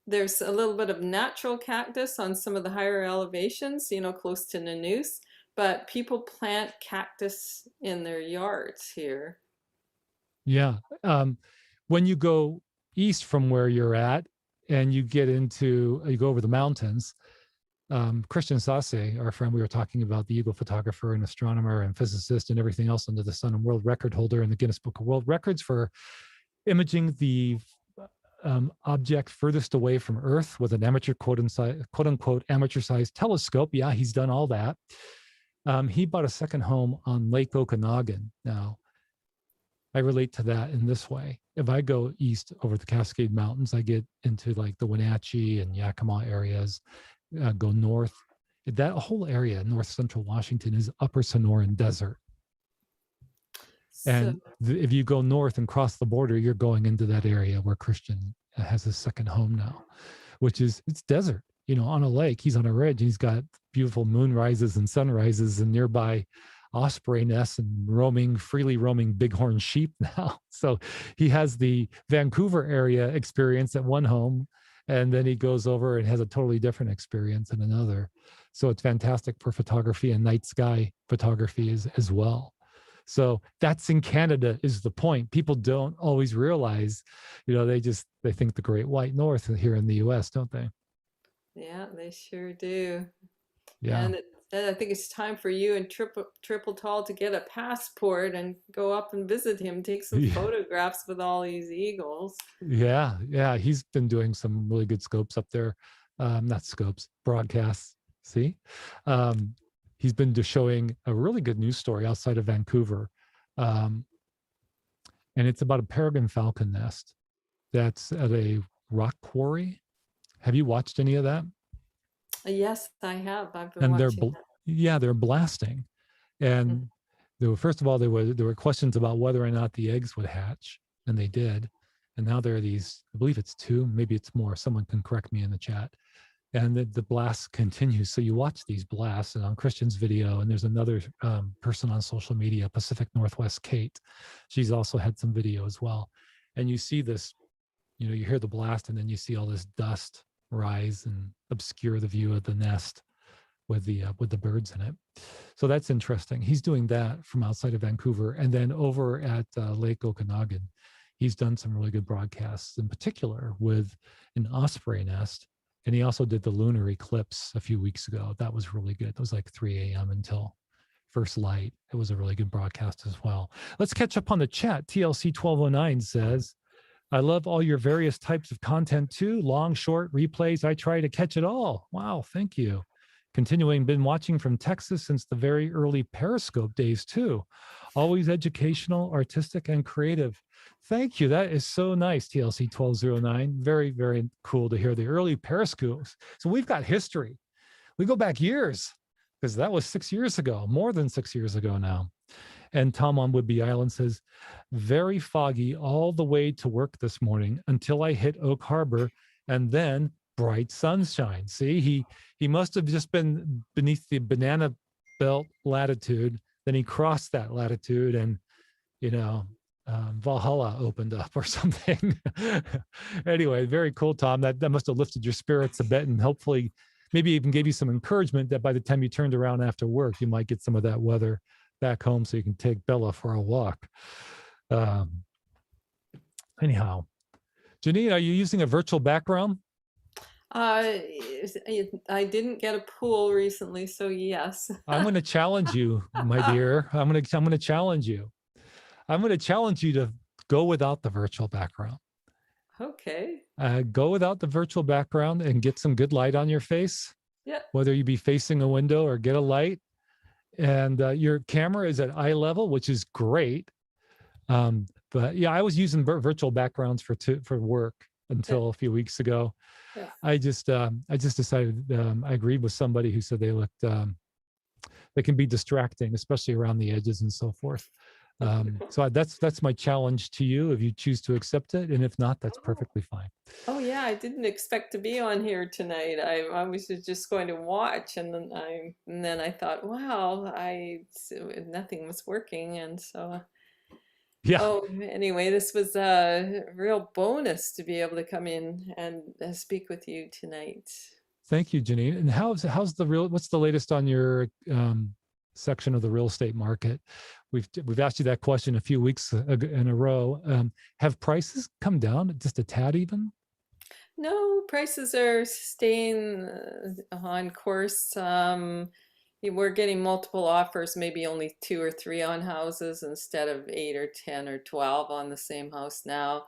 There's a little bit of natural cactus on some of the higher elevations, close to Nanoose, but people plant cactus in their yards here. Yeah. When you go east from where you're at and you go over the mountains, Christian Sasse, our friend, we were talking about, the eagle photographer and astronomer and physicist and everything else under the sun, and world record holder in the Guinness Book of World Records for imaging the object furthest away from Earth with an amateur quote unquote amateur sized telescope. Yeah, he's done all that. He bought a second home on Lake Okanagan. Now, I relate to that in this way. If I go east over the Cascade Mountains, I get into like the Wenatchee and Yakima areas, go north. That whole area, north central Washington, is upper Sonoran Desert. And if you go north and cross the border, you're going into that area where Christian has his second home now, it's desert, on a lake. He's on a ridge. He's got beautiful moonrises and sunrises and nearby osprey nests and freely roaming bighorn sheep now. So he has the Vancouver area experience at one home, and then he goes over and has a totally different experience in another. So it's fantastic for photography and night sky photography as well. So that's in Canada is the point. People don't always realize, they think the Great White North here in the US, don't they? Yeah, they sure do. Yeah. And I think it's time for you and Triple Tall to get a passport and go up and visit him, take some photographs with all these eagles. Yeah. He's been doing some really good scopes up there. Not scopes, broadcasts. See? He's been showing a really good news story outside of Vancouver. And it's about a peregrine falcon nest that's at a rock quarry. Have you watched any of that? Yes, I have. I've been watching that. They're blasting. And first of all, there were questions about whether or not the eggs would hatch, and they did. And now there are these, I believe it's 2, maybe it's more. Someone can correct me in the chat. And the blast continues. So you watch these blasts, and on Christian's video, and there's another person on social media, Pacific Northwest Kate. She's also had some video as well. And you see this, you hear the blast, and then you see all this dust rise and obscure the view of the nest with the birds in it. So that's interesting. He's doing that from outside of Vancouver. And then over at Lake Okanagan, he's done some really good broadcasts, in particular with an osprey nest. And he also did the lunar eclipse a few weeks ago. That was really good. It was like 3 a.m. until first light. It was a really good broadcast as well. Let's catch up on the chat. TLC 1209 says, I love all your various types of content too. Long, short, replays. I try to catch it all. Wow, thank you. Continuing, been watching from Texas since the very early Periscope days too. Always educational, artistic, and creative. Thank you. That is so nice, TLC 1209. Very, very cool to hear the early Periscopes. So we've got history. We go back years, because that was 6 years ago, more than 6 years ago now. And Tom on Whidbey Island says, very foggy all the way to work this morning until I hit Oak Harbor, and then bright sunshine. See, he must have just been beneath the banana belt latitude. Then he crossed that latitude, and Valhalla opened up or something. Anyway, very cool, Tom. That must have lifted your spirits a bit, and hopefully maybe even gave you some encouragement that by the time you turned around after work, you might get some of that weather back home so you can take Bella for a walk. Anyhow, Janine, are you using a virtual background? I didn't get a pool recently, so yes. I'm going to challenge you, my dear. I'm going to challenge you. I'm going to challenge you to go without the virtual background. Okay. Go without the virtual background and get some good light on your face. Yeah. whether you be facing a window or get a light. And your camera is at eye level, which is great. But yeah, I was using virtual backgrounds for work Yeah. until a few weeks ago. Yeah. I just decided I agreed with somebody who said they can be distracting, especially around the edges and so forth. So that's my challenge to you if you choose to accept it, and if not, that's perfectly fine. Oh yeah, I didn't expect to be on here tonight. I was just going to watch, and then I thought, wow, nothing was working, and so Yeah, oh, anyway, this was a real bonus to be able to come in and speak with you tonight. thank you, Janine. And what's the latest on your section of the real estate market? We've asked you that question a few weeks in a row. Have prices come down just a tad even? No, prices are staying on course. We're getting multiple offers, maybe only 2 or 3 on houses instead of 8 or 10 or 12 on the same house now.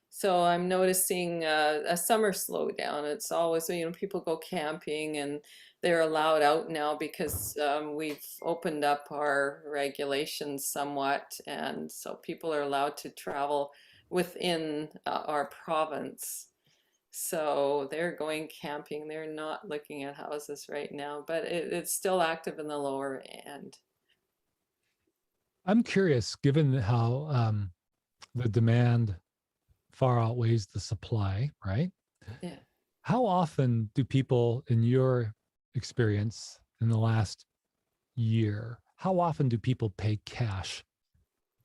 So I'm noticing a summer slowdown. It's always, people go camping and they're allowed out now because we've opened up our regulations somewhat, and so people are allowed to travel within our province. So they're going camping. They're not looking at houses right now, but it's still active in the lower end. I'm curious, given how the demand far outweighs the supply, right? Yeah. How often do people, in your experience in the last year, how often do people pay cash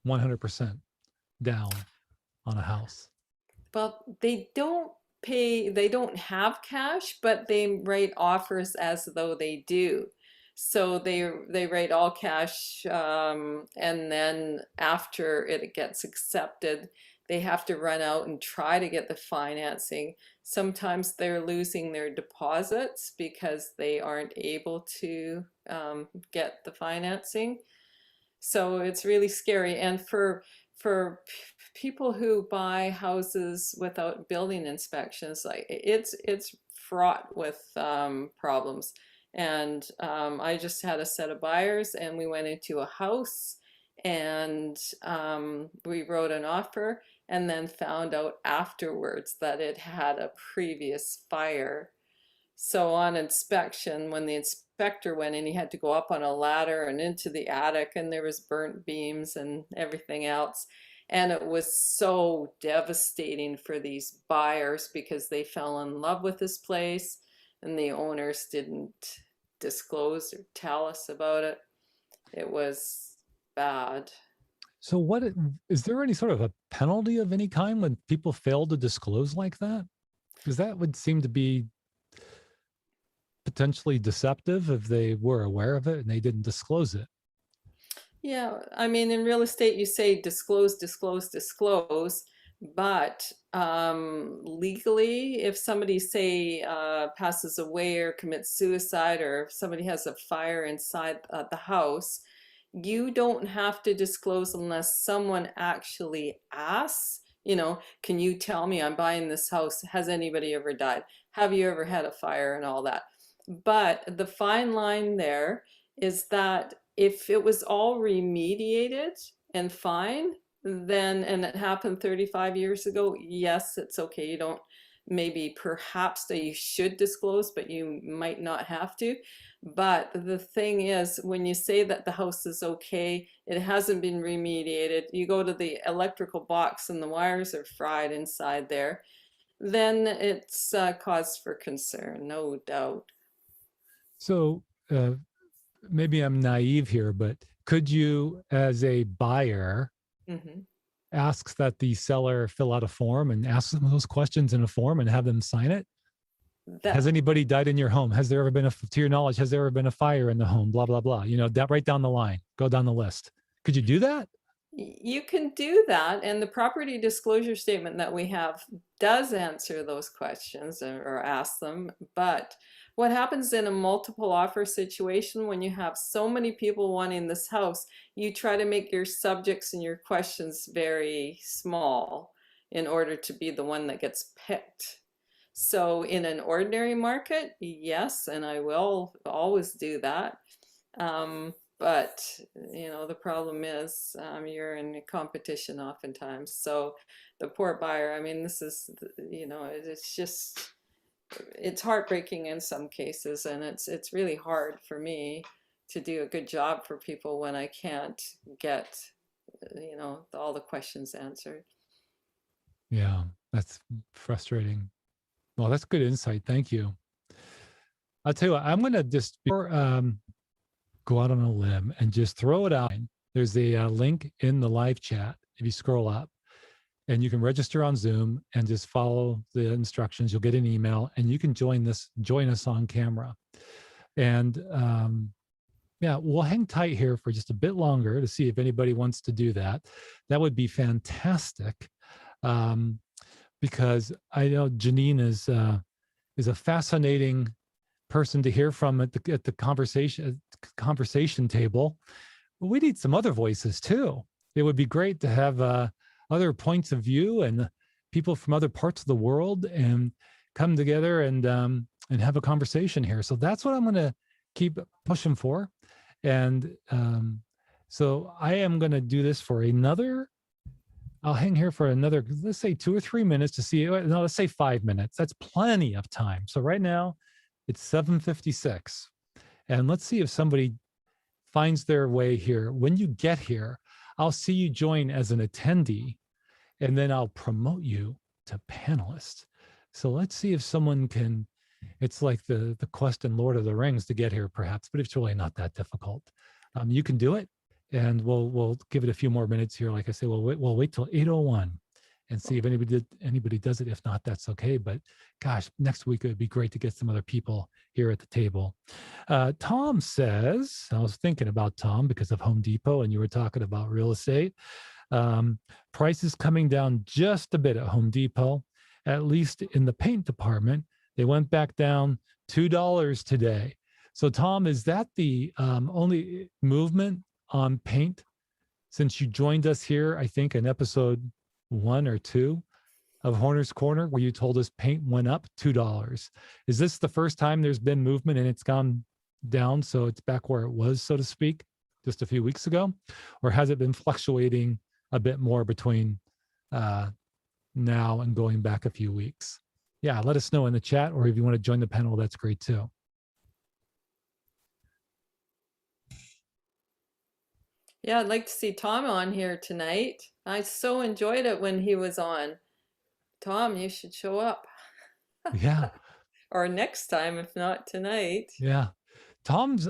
100% down on a house? Well, they don't have cash, but they write offers as though they do. So they write all cash, and then after it gets accepted, they have to run out and try to get the financing. Sometimes they're losing their deposits because they aren't able to get the financing. So it's really scary. And for people who buy houses without building inspections, like it's fraught with problems. And I just had a set of buyers, and we went into a house, and we wrote an offer, and then found out afterwards that it had a previous fire. So on inspection, when the inspector went in, he had to go up on a ladder and into the attic, and there was burnt beams and everything else. And it was so devastating for these buyers because they fell in love with this place, and the owners didn't disclose or tell us about it. It was bad. So is there any sort of a penalty of any kind when people fail to disclose like that? Because that would seem to be potentially deceptive if they were aware of it and they didn't disclose it. Yeah, I mean, in real estate, you say disclose, disclose, disclose, but legally, if somebody, say, passes away or commits suicide, or if somebody has a fire inside the house, you don't have to disclose unless someone actually asks, can you tell me, I'm buying this house, has anybody ever died? Have you ever had a fire, and all that? But the fine line there is that if it was all remediated and fine, then, and it happened 35 years ago, yes, it's okay. You don't, maybe perhaps that you should disclose, but you might not have to. But the thing is, when you say that the house is okay, it hasn't been remediated, you go to the electrical box and the wires are fried inside there, then it's cause for concern, no doubt. So maybe I'm naive here, but could you, as a buyer, ask that the seller fill out a form and ask them those questions in a form and have them sign it? Has anybody died in your home? Has there ever been to your knowledge, has there ever been a fire in the home? Blah, blah, blah. That right down the line, go down the list. Could you do that? You can do that, and the property disclosure statement that we have does answer those questions or ask them. But what happens in a multiple offer situation, when you have so many people wanting this house, you try to make your subjects and your questions very small in order to be the one that gets picked. So in an ordinary market, yes, and I will always do that. But the problem is you're in a competition oftentimes. So the poor buyer, I mean, this is, it's just, it's heartbreaking in some cases, and it's really hard for me to do a good job for people when I can't get, all the questions answered. Yeah, that's frustrating. Well, that's good insight. Thank you. I'll tell you what, I'm going to just go out on a limb and just throw it out. There's a link in the live chat if you scroll up, and you can register on Zoom and just follow the instructions. You'll get an email, and you can join us on camera. And yeah, we'll hang tight here for just a bit longer to see if anybody wants to do that. That would be fantastic, because I know Janine is a fascinating person to hear from at the conversation table. But we need some other voices too. It would be great to have other points of view and people from other parts of the world and come together and have a conversation here. So that's what I'm going to keep pushing for. And so I am going to do this for I'll hang here for another, let's say 2 or 3 minutes to see, no, let's say 5 minutes. That's plenty of time. So right now it's 7:56. And let's see if somebody finds their way here. When you get here, I'll see you join as an attendee, and then I'll promote you to panelist. So let's see if someone can, it's like the quest in Lord of the Rings to get here perhaps, but it's really not that difficult. You can do it, and we'll give it a few more minutes here. Like I say, we'll wait till 8:01 and see if anybody does it. If not, that's okay. But gosh, next week it would be great to get some other people here at the table. Tom says, I was thinking about Tom because of Home Depot, and you were talking about real estate. Prices coming down just a bit at Home Depot, at least in the paint department. They went back down $2 today. So Tom, is that the only movement on paint since you joined us here, I think in episode 1 or 2 of Horner's Corner, where you told us paint went up $2? Is this the first time there's been movement and it's gone down, so it's back where it was, so to speak, just a few weeks ago? Or has it been fluctuating a bit more between now and going back a few weeks? Yeah, let us know in the chat, or if you want to join the panel, that's great too. Yeah, I'd like to see Tom on here tonight. I so enjoyed it when he was on. Tom, you should show up. Yeah. Or next time, if not tonight. Yeah. Tom's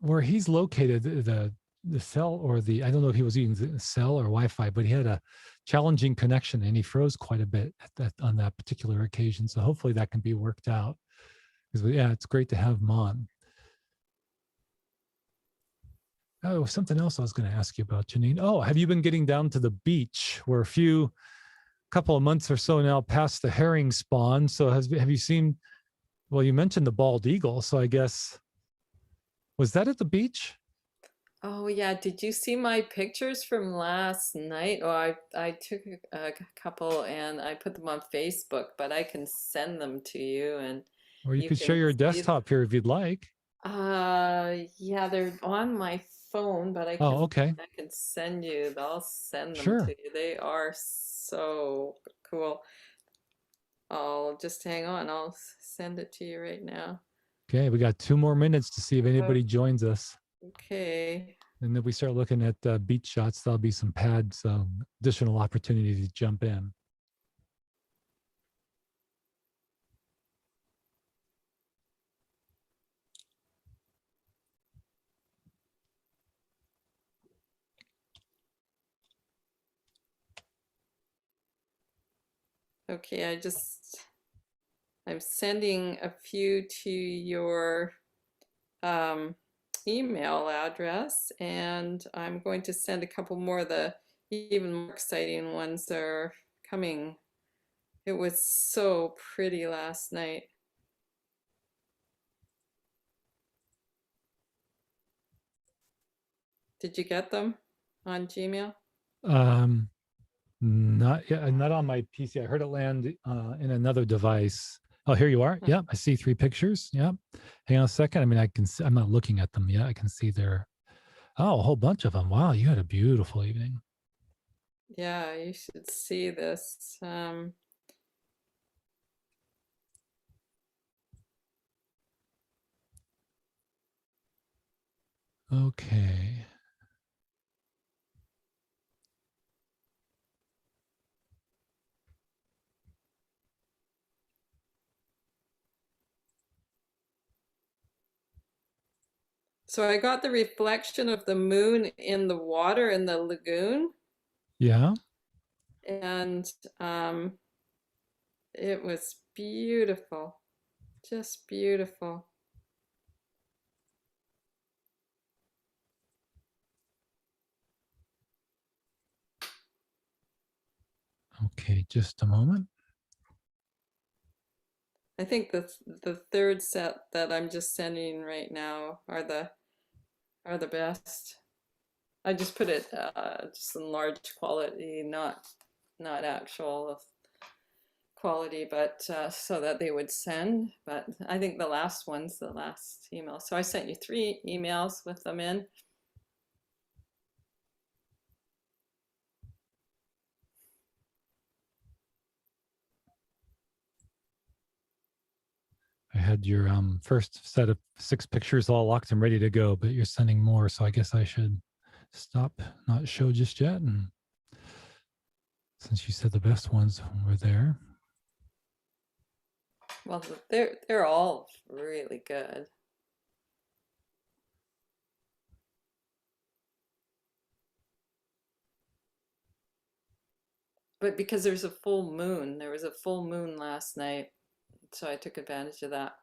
where he's located, the cell, or I don't know if he was using the cell or Wi-Fi, but he had a challenging connection and he froze quite a bit on that particular occasion. So hopefully that can be worked out. Because yeah, it's great to have him on. Oh, something else I was going to ask you about, Janine. Oh, have you been getting down to the beach? We're a couple of months or so now past the herring spawn. So have you seen, well, you mentioned the bald eagle. So I guess, was that at the beach? Oh yeah, did you see my pictures from last night? Oh, I took a couple and I put them on Facebook, but I can send them to you, and or you could share your desktop here if you'd like. Yeah, they're on my phone, but I can send you. I'll send them to you. They are so cool. I'll just hang on. I'll send it to you right now. Okay, we got 2 more minutes to see if anybody joins us. Okay. And then we start looking at beach shots. There'll be some pads, additional opportunity to jump in. Okay, I'm sending a few to your email address, and I'm going to send a couple more. The even more exciting ones are coming. It was so pretty last night. Did you get them on Gmail? Not on my PC. I heard it land in another device. Oh, here you are. Yep, I see 3 pictures. Yep. Hang on a second. I mean, I can see, I'm not looking at them yet. I can see there. Oh, a whole bunch of them. Wow, you had a beautiful evening. Yeah, you should see this. Okay. So I got the reflection of the moon in the water in the lagoon, Yeah. and it was beautiful, just beautiful. Okay, just a moment. I think the third set that I'm just sending right now are the best. I just put it just in large quality, not actual quality, but so that they would send. But I think the last one's the last email. So I sent you 3 emails with them in. I had your first set of 6 pictures all locked and ready to go, but you're sending more, so I guess I should stop, not show just yet. And since you said the best ones were there. Well, they're all really good. But because there was a full moon last night, so I took advantage of that.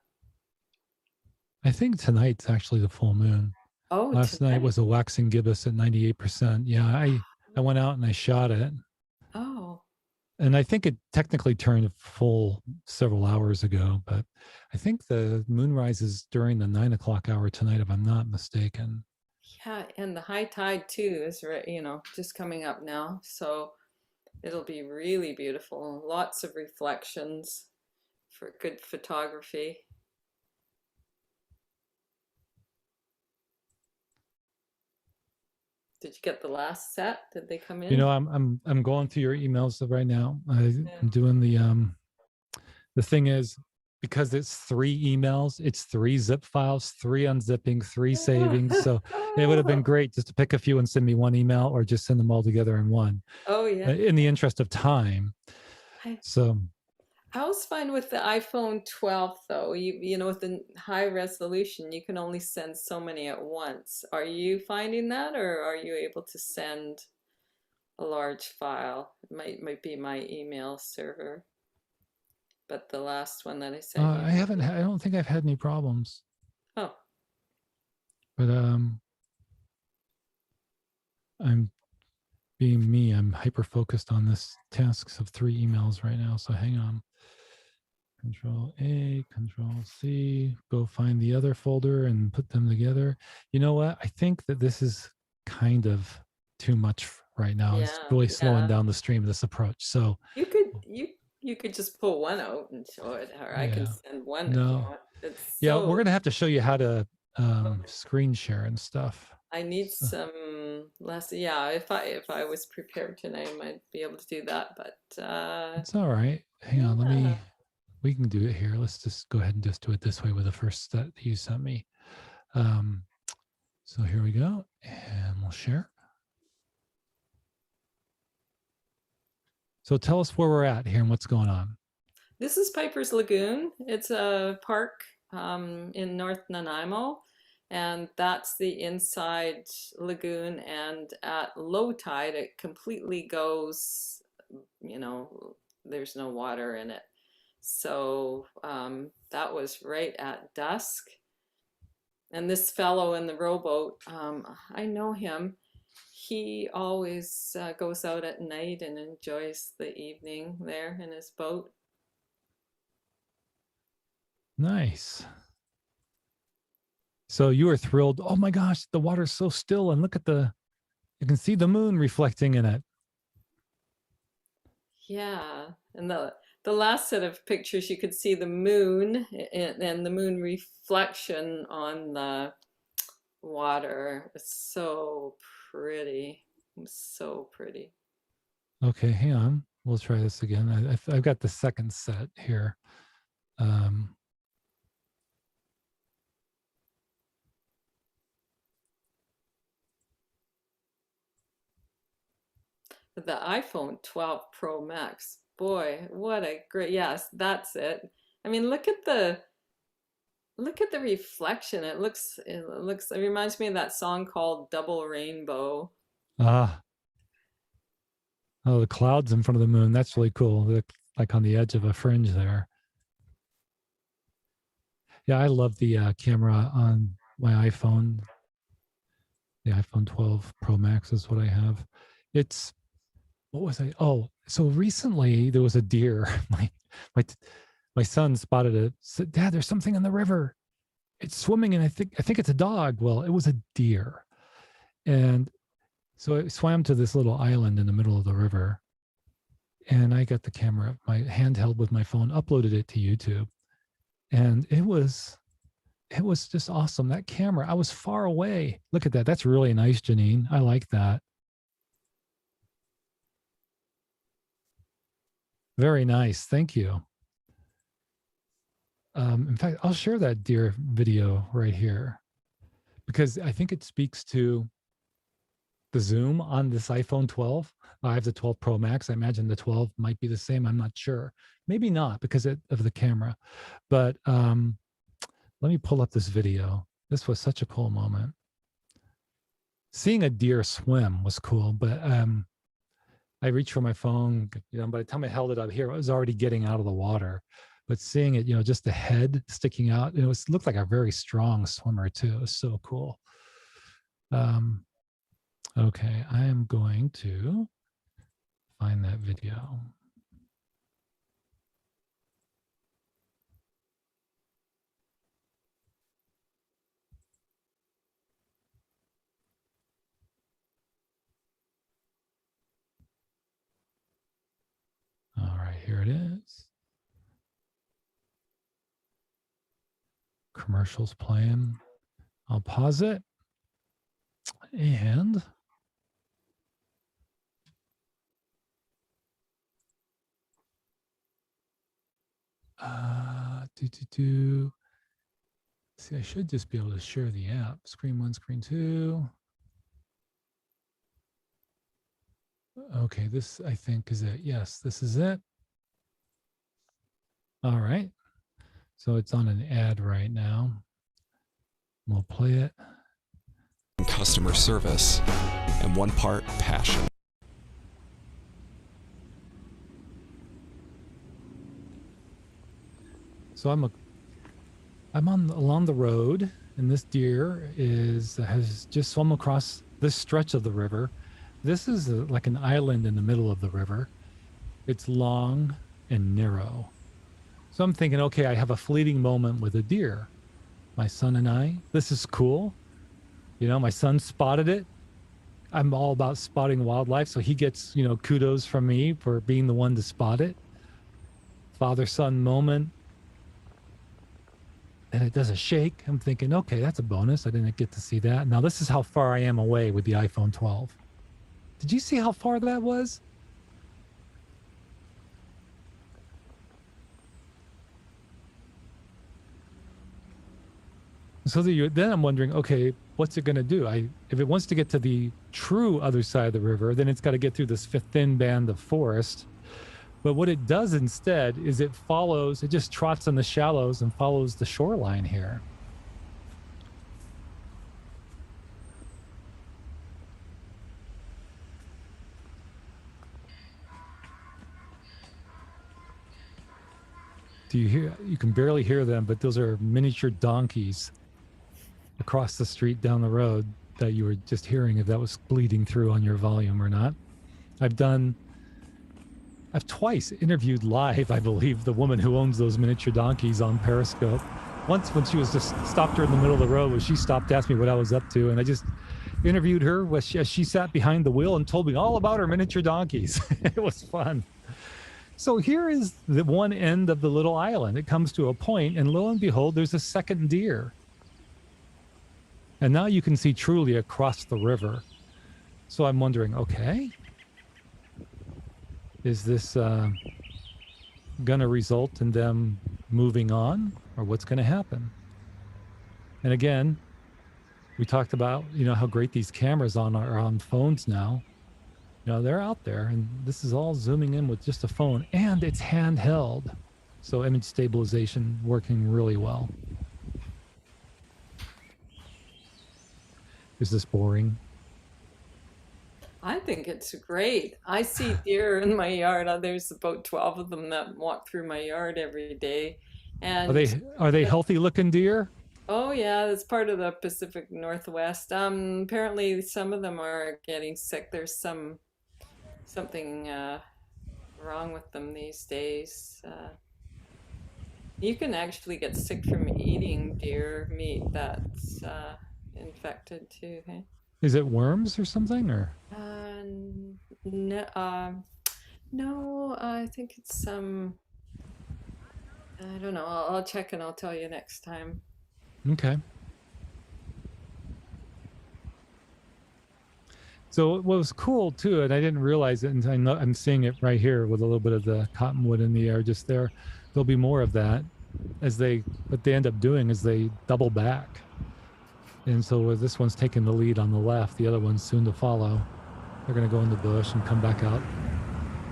I think tonight's actually the full moon. Oh, last night was a waxing gibbous at 98%. Yeah, I went out and I shot it. Oh. And I think it technically turned full several hours ago, but I think the moon rises during the 9 o'clock hour tonight, if I'm not mistaken. Yeah, and the high tide too is just coming up now, so it'll be really beautiful. Lots of reflections for good photography. Did you get the last set? Did they come in? You know, I'm going through your emails right now. I'm doing the thing is, because it's 3 emails, it's 3 zip files, 3 unzipping, 3 saving. So it would have been great just to pick a few and send me 1 email, or just send them all together in one. Oh yeah. In the interest of time. So I was fine with the iPhone 12 though. You know, with the high resolution, you can only send so many at once. Are you finding that, or are you able to send a large file? It might be my email server. But the last one that I sent you, I don't think I've had any problems. Oh. But I'm being me. I'm hyper focused on this tasks of 3 emails right now. So hang on. Control A, Control C, go find the other folder and put them together. You know what? I think that this is kind of too much right now. It's really slowing down the stream of this approach. So you could just pull one out and show it, or I can send one. No. We're gonna have to show you how to screen share and stuff. I need some less. Yeah, if I was prepared tonight, I might be able to do that. But it's all right. Hang on, we can do it here. Let's just go ahead and just do it this way with the first set that you sent me. So here we go, and we'll share. So tell us where we're at here and what's going on. This is Piper's Lagoon. It's a park in North Nanaimo, and that's the inside lagoon. And at low tide, it completely goes, there's no water in it. So that was right at dusk. And this fellow in the rowboat, I know him. He always goes out at night and enjoys the evening there in his boat. Nice. So you were thrilled. Oh my gosh, the water's so still, and look at you can see the moon reflecting in it. Yeah, and the last set of pictures you could see the moon and the moon reflection on the water. It's so pretty. It's so pretty. Okay, hang on. We'll try this again. I've got the second set here. The iPhone 12 Pro Max. Boy, what a great, yes, that's it. I mean, look at the reflection. It reminds me of that song called Double Rainbow. Ah, oh, the clouds in front of the moon. That's really cool. Like on the edge of a fringe there. Yeah, I love the camera on my iPhone. The iPhone 12 Pro Max is what I have. It's, what was I? Oh, so recently there was a deer. My son spotted it. Said, "Dad, there's something in the river. It's swimming, and I think it's a dog." Well, it was a deer, and so I swam to this little island in the middle of the river, and I got the camera, my handheld with my phone, uploaded it to YouTube, and it was just awesome. That camera, I was far away. Look at that. That's really nice, Janine. I like that. Very nice. Thank you. In fact, I'll share that deer video right here because I think it speaks to the zoom on this iPhone 12. I have the 12 Pro Max. I imagine the 12 might be the same. I'm not sure. Maybe not because of the camera. But let me pull up this video. This was such a cool moment. Seeing a deer swim was cool, but I reached for my phone. By the time I held it up here, it was already getting out of the water. But seeing it, just the head sticking out, it looked like a very strong swimmer too. It was so cool. Okay, I am going to find that video. All right, here it is. Commercials playing. I'll pause it. And see, I should just be able to share the app. Screen 1, screen 2. Okay, this I think is it. Yes, this is it. All right. So it's on an ad right now. We'll play it. Customer service and one part passion. So I'm along the road, and this deer has just swum across this stretch of the river. This is like an island in the middle of the river. It's long and narrow. So I'm thinking, okay, I have a fleeting moment with a deer. My son and I, this is cool. My son spotted it. I'm all about spotting wildlife, so he gets, kudos from me for being the one to spot it. Father-son moment. And it does a shake. I'm thinking, okay, that's a bonus. I didn't get to see that. Now this is how far I am away with the iPhone 12. Did you see how far that was? So then I'm wondering, okay, what's it going to do? If it wants to get to the true other side of the river, then it's got to get through this thin band of forest. But what it does instead is it just trots in the shallows and follows the shoreline here. Do you hear? You can barely hear them, but those are miniature donkeys across the street down the road that you were just hearing, if that was bleeding through on your volume or not. I've twice interviewed live, I believe, the woman who owns those miniature donkeys on Periscope. Once when she was just stopped her in the middle of the road, when she stopped to ask me what I was up to, and I just interviewed her as she sat behind the wheel and told me all about her miniature donkeys. It was fun. So here is the one end of the little island. It comes to a point, and lo and behold, there's a second deer. And now you can see truly across the river. So I'm wondering, okay, is this going to result in them moving on, or what's going to happen? And again, we talked about, how great these cameras are on phones now. They're out there, and this is all zooming in with just a phone, and it's handheld. So image stabilization working really well. Is this boring? I think it's great. I see deer in my yard. There's about 12 of them that walk through my yard every day. And are they healthy looking deer? oh yeah, it's part of the Pacific Northwest. Apparently some of them are getting sick. There's something wrong with them these days. You can actually get sick from eating deer meat that's infected too. Hey? Is it worms or something, or? No, I think it's some. I don't know. I'll check and I'll tell you next time. Okay. So what was cool too, and I didn't realize it, and I'm seeing it right here with a little bit of the cottonwood in the air just there. There'll be more of that what they end up doing is they double back. And so this one's taking the lead on the left, the other one's soon to follow. They're going to go in the bush and come back out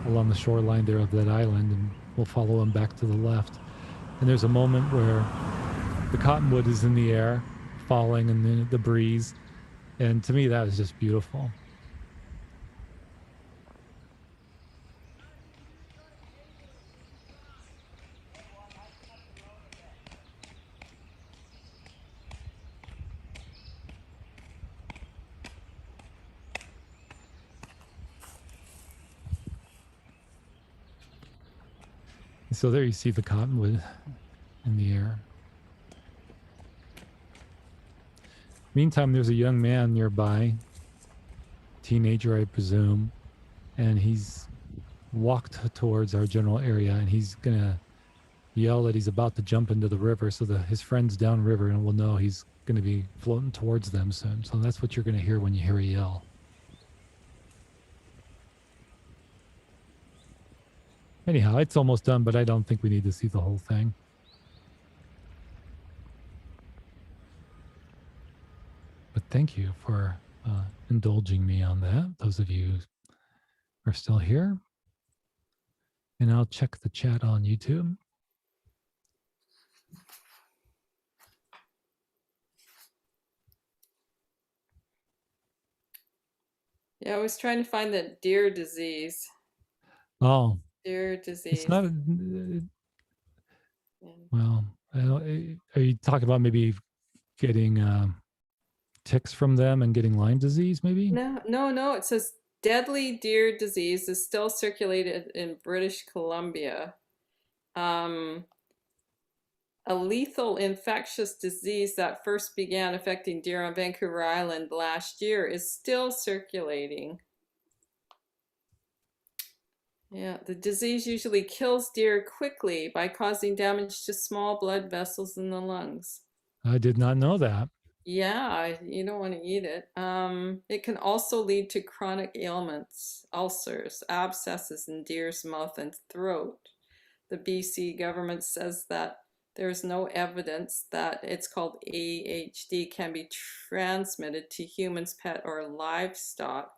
along the shoreline there of that island, and we'll follow them back to the left. And there's a moment where the cottonwood is in the air, falling in the breeze. And to me, that was just beautiful. So there you see the cottonwood in the air. Meantime, there's a young man nearby, teenager, I presume, and he's walked towards our general area, and he's gonna yell that he's about to jump into the river so that his friends downriver and will know he's gonna be floating towards them soon. So that's what you're gonna hear when you hear a yell. Anyhow, it's almost done, but I don't think we need to see the whole thing. But thank you for indulging me on that, those of you who are still here. And I'll check the chat on YouTube. Yeah, I was trying to find the deer disease. Oh. Deer disease. It's not, well, are you talking about maybe getting ticks from them and getting Lyme disease, maybe? No. It says deadly deer disease is still circulated in British Columbia. A lethal infectious disease that first began affecting deer on Vancouver Island last year is still circulating. Yeah, the disease usually kills deer quickly by causing damage to small blood vessels in the lungs. I did not know that. Yeah, you don't want to eat it. It can also lead to chronic ailments, ulcers, abscesses in deer's mouth and throat. The BC government says that there's no evidence that it's called AHD can be transmitted to humans, pet, or livestock.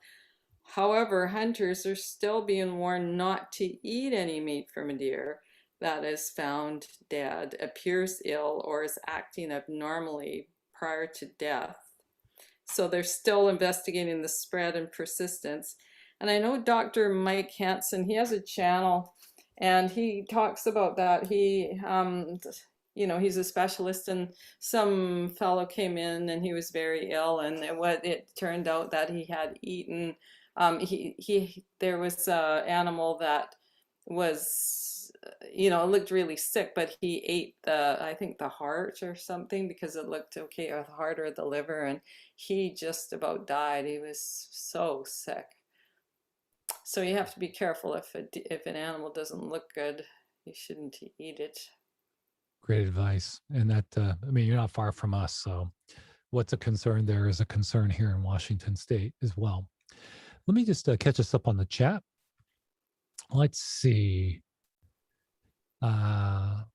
However, hunters are still being warned not to eat any meat from a deer that is found dead, appears ill, or is acting abnormally prior to death. So they're still investigating the spread and persistence. And I know Dr. Mike Hansen, he has a channel and he talks about that. He, he's a specialist, and some fellow came in and he was very ill, and it turned out that he had eaten there was an animal that was, looked really sick, but he ate I think the heart or something because it looked okay, or the heart or the liver, and he just about died. He was so sick. So you have to be careful if an animal doesn't look good, you shouldn't eat it. Great advice. And that, I mean, you're not far from us. So what's a concern there is a concern here in Washington State as well. Let me just catch us up on the chat. Let's see. Tom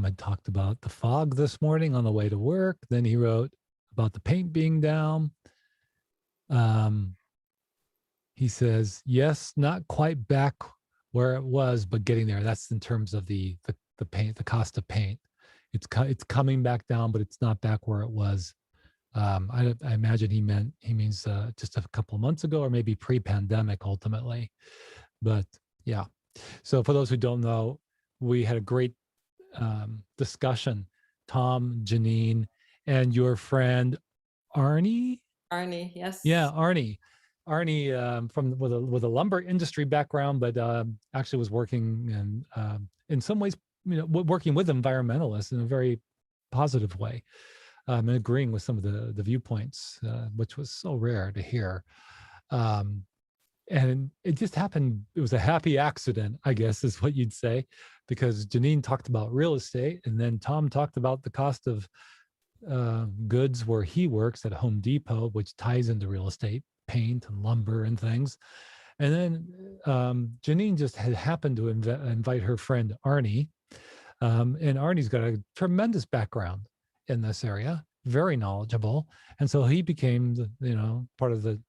had talked about the fog this morning on the way to work. Then he wrote about the paint being down. He says, yes, not quite back where it was, but getting there. That's in terms of the paint, the cost of paint. It's coming back down, but it's not back where it was. I imagine he means just a couple of months ago, or maybe pre-pandemic ultimately. But yeah. So for those who don't know, we had a great discussion. Tom, Janine, and your friend Arnie. Arnie, yes. Yeah, Arnie. Arnie from with a lumber industry background, but actually was working in some ways, working with environmentalists in a very positive way, and agreeing with some of the viewpoints, which was so rare to hear. And it just happened. It was a happy accident, I guess, is what you'd say, because Janine talked about real estate, and then Tom talked about the cost of goods where he works at Home Depot, which ties into real estate, paint and lumber and things. And then Janine just had happened to invite her friend Arnie, and Arnie's got a tremendous background in this area, very knowledgeable, and so he became part of the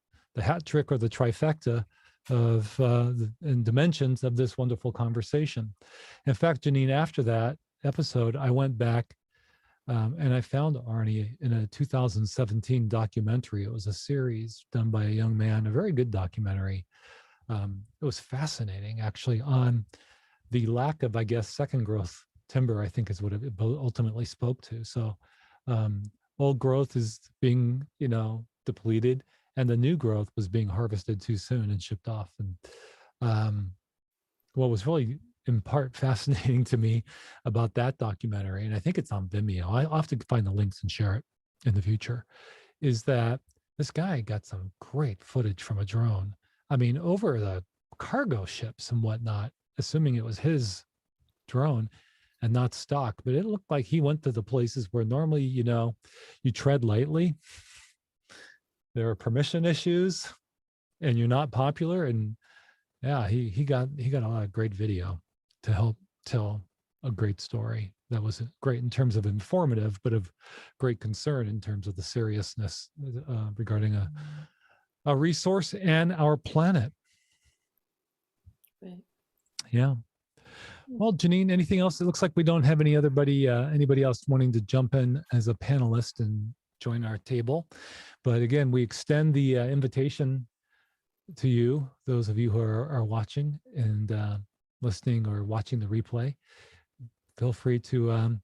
hat trick or the trifecta of and dimensions of this wonderful conversation. In fact, Janine, after that episode, I went back and I found Arnie in a 2017 documentary. It was a series done by a young man, a very good documentary. It was fascinating, actually, on the lack of, I guess, second growth timber, I think is what it ultimately spoke to. So old growth is being, depleted, and the new growth was being harvested too soon and shipped off. And what was really in part fascinating to me about that documentary, and I think it's on Vimeo, I'll have to find the links and share it in the future, is that this guy got some great footage from a drone. I mean, over the cargo ships and whatnot, assuming it was his drone and not stock, but it looked like he went to the places where normally, you tread lightly. There are permission issues and you're not popular. And yeah, he got a lot of great video to help tell a great story that was great in terms of informative, but of great concern in terms of the seriousness regarding a resource and our planet. Right. Yeah. Well, Janine, anything else? It looks like we don't have anybody else wanting to jump in as a panelist and join our table. But again, we extend the invitation to you, those of you who are watching and listening or watching the replay. Feel free to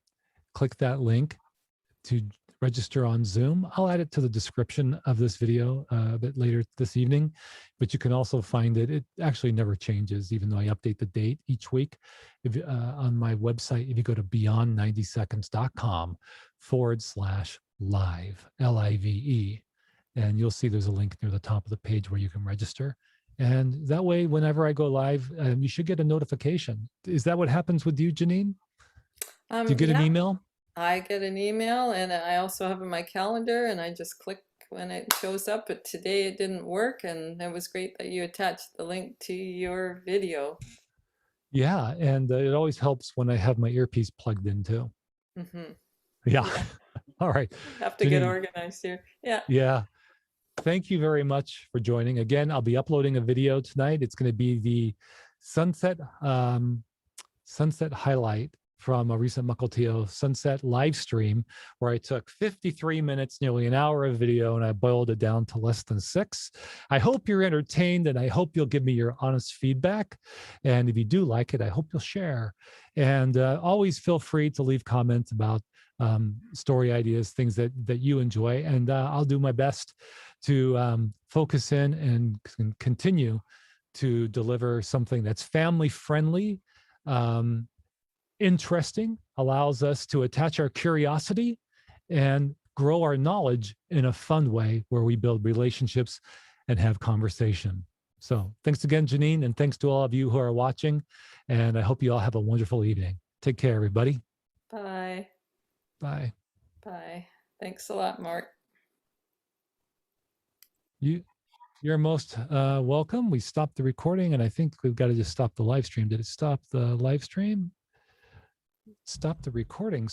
click that link to register on Zoom. I'll add it to the description of this video a bit later this evening, but you can also find it. It actually never changes, even though I update the date each week. On my website, if you go to beyond90seconds.com/live, LIVE, and you'll see there's a link near the top of the page where you can register. And that way, whenever I go live, you should get a notification. Is that what happens with you, Janine? Do you get an email? I get an email, and I also have in my calendar, and I just click when it shows up. But today it didn't work, and it was great that you attached the link to your video. Yeah, and it always helps when I have my earpiece plugged in too. Mm-hmm. Yeah. All right. Have to get organized here. Yeah. Yeah. Thank you very much for joining. Again, I'll be uploading a video tonight. It's going to be the sunset highlight from a recent Mukilteo sunset live stream, where I took 53 minutes, nearly an hour of video, and I boiled it down to less than 6. I hope you're entertained, and I hope you'll give me your honest feedback. And if you do like it, I hope you'll share. And always feel free to leave comments about story ideas, things that you enjoy. And I'll do my best to focus in and continue to deliver something that's family friendly, interesting, allows us to attach our curiosity and grow our knowledge in a fun way, where we build relationships and have conversation. So thanks again, Janine, and thanks to all of you who are watching. And I hope you all have a wonderful evening. Take care, everybody. Bye. Bye. Bye. Thanks a lot, Mark. You're most welcome. We stopped the recording, and I think we've got to just stop the live stream. Did it stop the live stream? Stop the recording. So